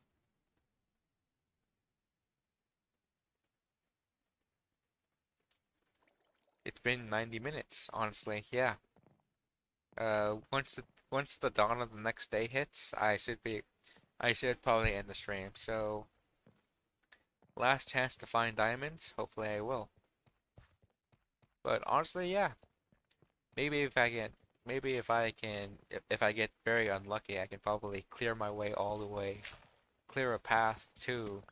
It's been 90 minutes, honestly. Yeah. Once the dawn of the next day hits, I should probably end the stream. So, last chance to find diamonds. Hopefully I will. But honestly, yeah. Maybe if I get, maybe if I get very unlucky, I can probably clear my way all the way, clear a path the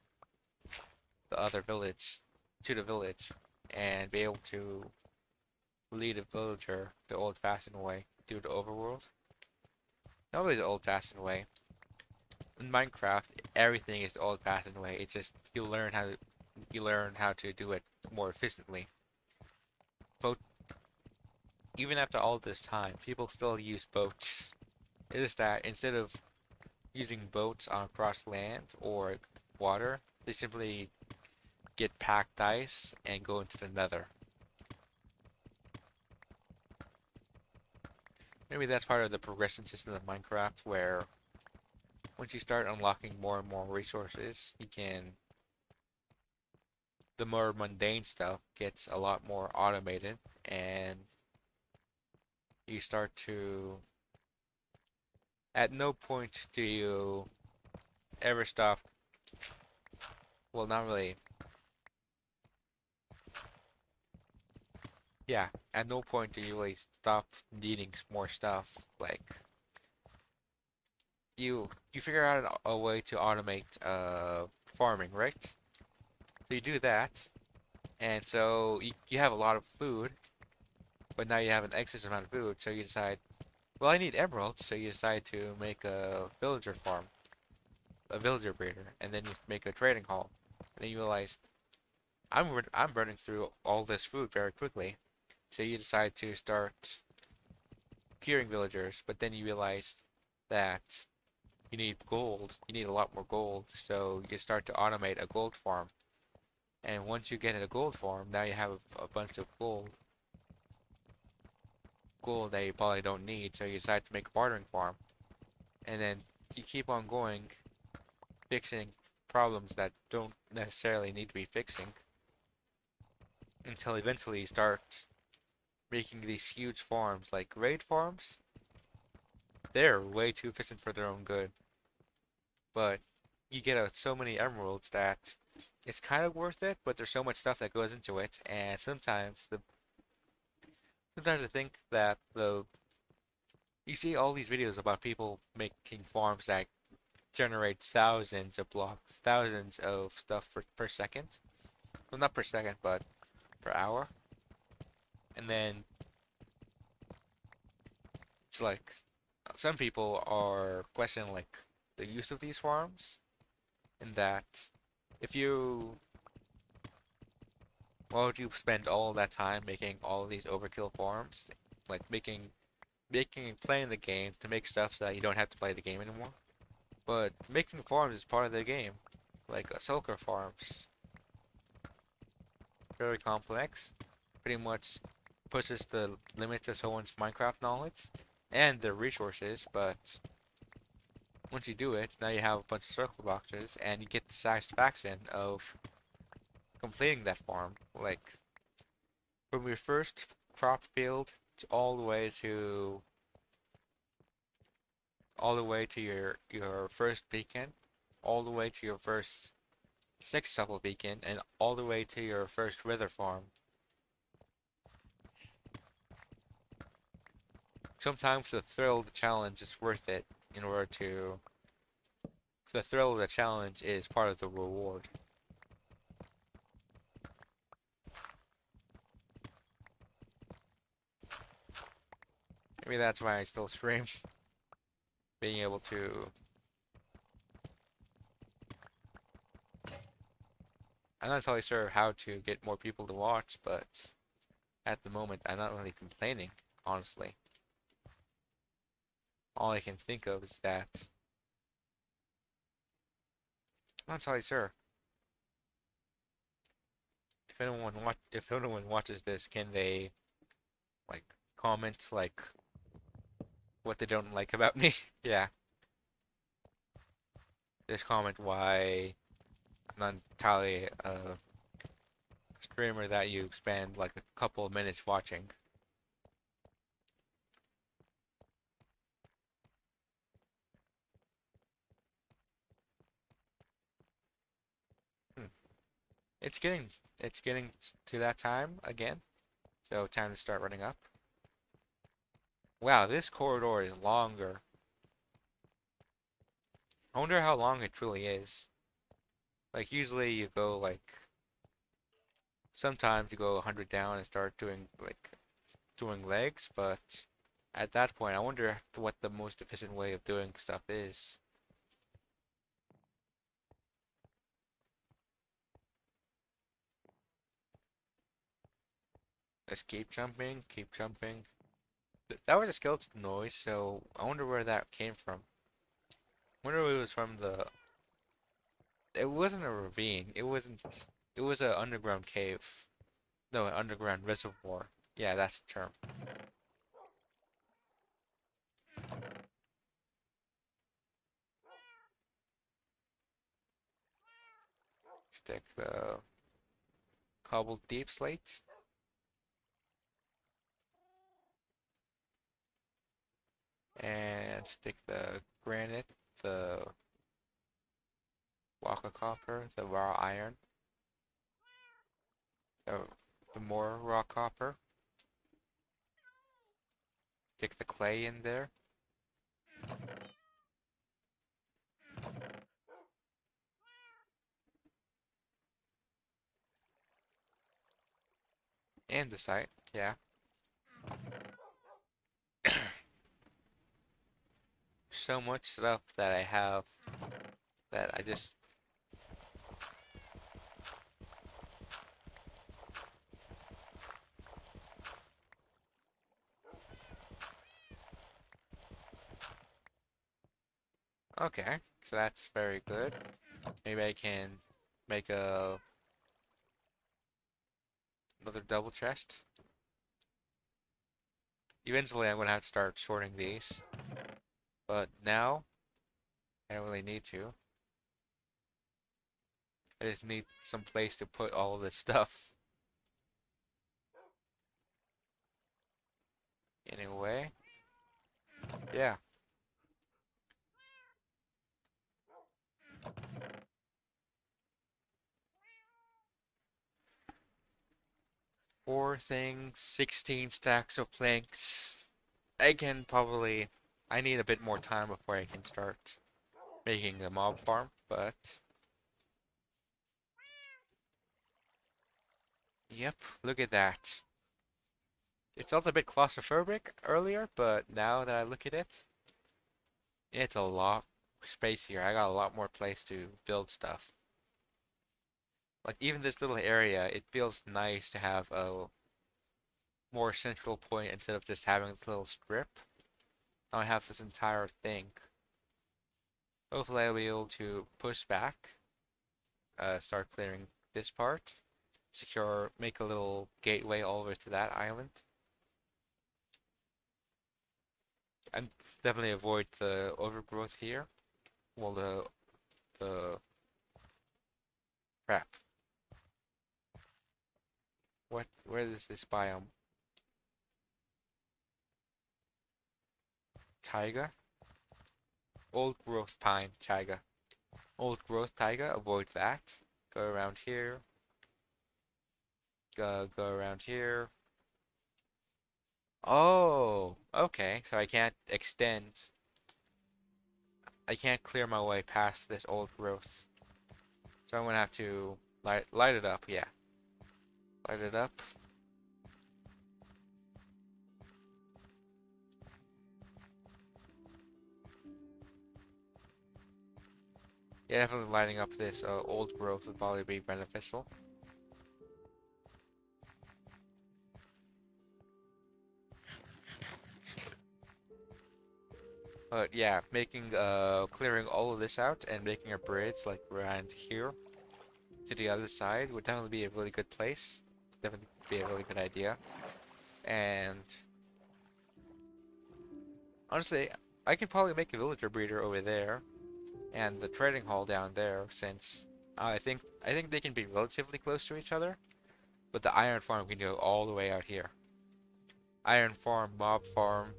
other village, to the village, and be able to lead a villager the old-fashioned way through the overworld. Not really the old-fashioned way. In Minecraft, everything is the old-fashioned way. It's just you learn how to do it more efficiently. Boat Even after all this time, people still use boats. It is that instead of using boats on cross land or water, they simply get packed ice and go into the nether. Maybe that's part of the progression system of Minecraft where once you start unlocking more and more resources, the more mundane stuff gets a lot more automated and you start to, at no point do you ever stop, well, not really, yeah, at no point do you really stop needing more stuff. Like, you figure out a way to automate farming, right? So you do that, and so you have a lot of food, but now you have an excess amount of food, so you decide, well, I need emeralds, so you decide to make a villager farm, a villager breeder, and then you make a trading hall. And then you realize, I'm burning through all this food very quickly, so you decide to start curing villagers, but then you realize that you need gold, you need a lot more gold, so you start to automate a gold farm. And once you get in a gold farm, now you have a bunch of gold that you probably don't need, so you decide to make a bartering farm. And then you keep on going, fixing problems that don't necessarily need to be fixing, until eventually you start making these huge farms, like raid farms. They're way too efficient for their own good, but you get so many emeralds that it's kind of worth it, but there's so much stuff that goes into it, and sometimes I think that you see all these videos about people making farms that generate thousands of blocks, thousands of stuff per second. Well, not per second, but per hour. And then it's like some people are questioning like the use of these farms, and that if you why would you spend all that time making all these overkill farms, like making playing the game to make stuff so that you don't have to play the game anymore? But making farms is part of the game, like Sulker farms, very complex, pretty much pushes the limits of someone's Minecraft knowledge and their resources, but Once you do it, now you have a bunch of circle boxes, and you get the satisfaction of completing that farm. Like, from your first crop field to all the way to your first beacon, all the way to your first successful beacon, and all the way to your first wither farm. Sometimes the thrill of the challenge is worth it in order to. The thrill of the challenge is part of the reward. Maybe that's why I still stream. Being able to. I'm not entirely sure how to get more people to watch, but at the moment I'm not really complaining, honestly. All I can think of is that I'm not entirely sure. If anyone watches this, can they like comment like what they don't like about me? Yeah, just comment why I'm not entirely a streamer that you spend like a couple of minutes watching. Hmm. It's getting it's getting to that time again, so time to start running up. Wow, this corridor is longer. I wonder how long it truly is. Like usually you go like sometimes you go 100 down and start doing legs, but at that point I wonder what the most efficient way of doing stuff is. Let's keep jumping, keep jumping. That was a skeleton noise, so I wonder where that came from. I wonder if it was from the. It wasn't a ravine. It wasn't. It was an underground cave. No, an underground reservoir. Yeah, that's the term. Stick the cobbled deep slate and stick the granite, the block of copper, the raw iron, the, the more raw copper. Stick the clay in there. And the site, yeah. So much stuff that I have that I just. Okay, so that's very good. Maybe I can make another double chest. Eventually I'm gonna have to start sorting these, but now I don't really need to. I just need some place to put all of this stuff. Anyway, yeah. Four things, 16 stacks of planks. I can probably. I need a bit more time before I can start making a mob farm, but. Yep, look at that. It felt a bit claustrophobic earlier, but now that I look at it, it's a lot spacier. I got a lot more place to build stuff. Like even this little area, it feels nice to have a more central point instead of just having a little strip. Now I have this entire thing. Hopefully I'll be able to push back, start clearing this part, secure, make a little gateway all over to that island, and definitely avoid the overgrowth here. Well, the crap. What? Where is this biome? Taiga? Old growth pine, taiga. Old growth taiga, avoid that. Go around here. Go around here. Oh, okay. So I can't extend. I can't clear my way past this old growth. So I'm gonna have to light it up, yeah. Light it up. Yeah, definitely lighting up this old growth would probably be beneficial. But yeah, clearing all of this out and making a bridge like around here to the other side would definitely be a really good place. Definitely be a really good idea. And honestly, I can probably make a villager breeder over there and the trading hall down there since I think they can be relatively close to each other, but the iron farm can go all the way out here. Iron farm, mob farm,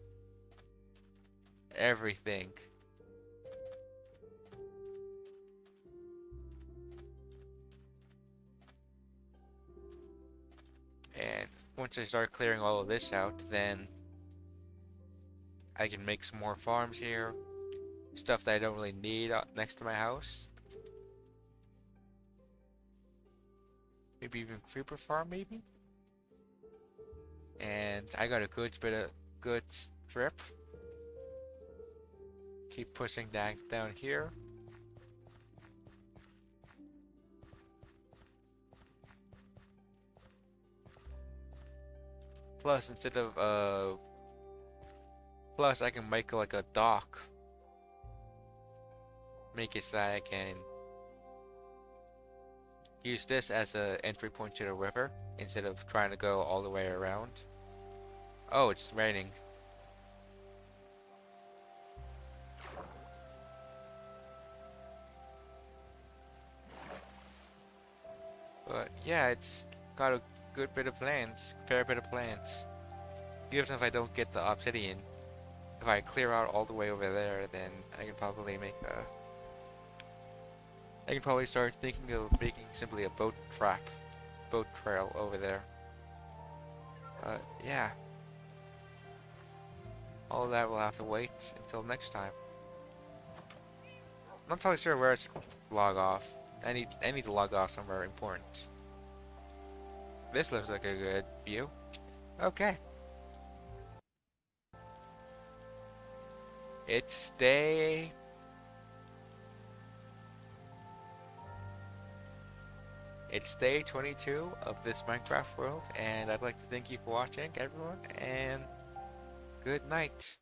everything. And once I start clearing all of this out, then I can make some more farms here. Stuff that I don't really need next to my house. Maybe even creeper farm, maybe? And I got a good strip. Keep pushing down here. Plus, plus I can make like a dock. Make it so that I can use this as an entry point to the river instead of trying to go all the way around. Oh, it's raining. But yeah, it's got a good bit of plants, fair bit of plants. Even if I don't get the obsidian, if I clear out all the way over there, then I can probably make a... I can probably start thinking of making simply a boat trail over there. Yeah, all of that will have to wait until next time. I'm not totally sure where I should log off. I need to log off somewhere important. This looks like a good view. Okay. It's day... It's day 22 of this Minecraft world, and I'd like to thank you for watching, everyone, and good night.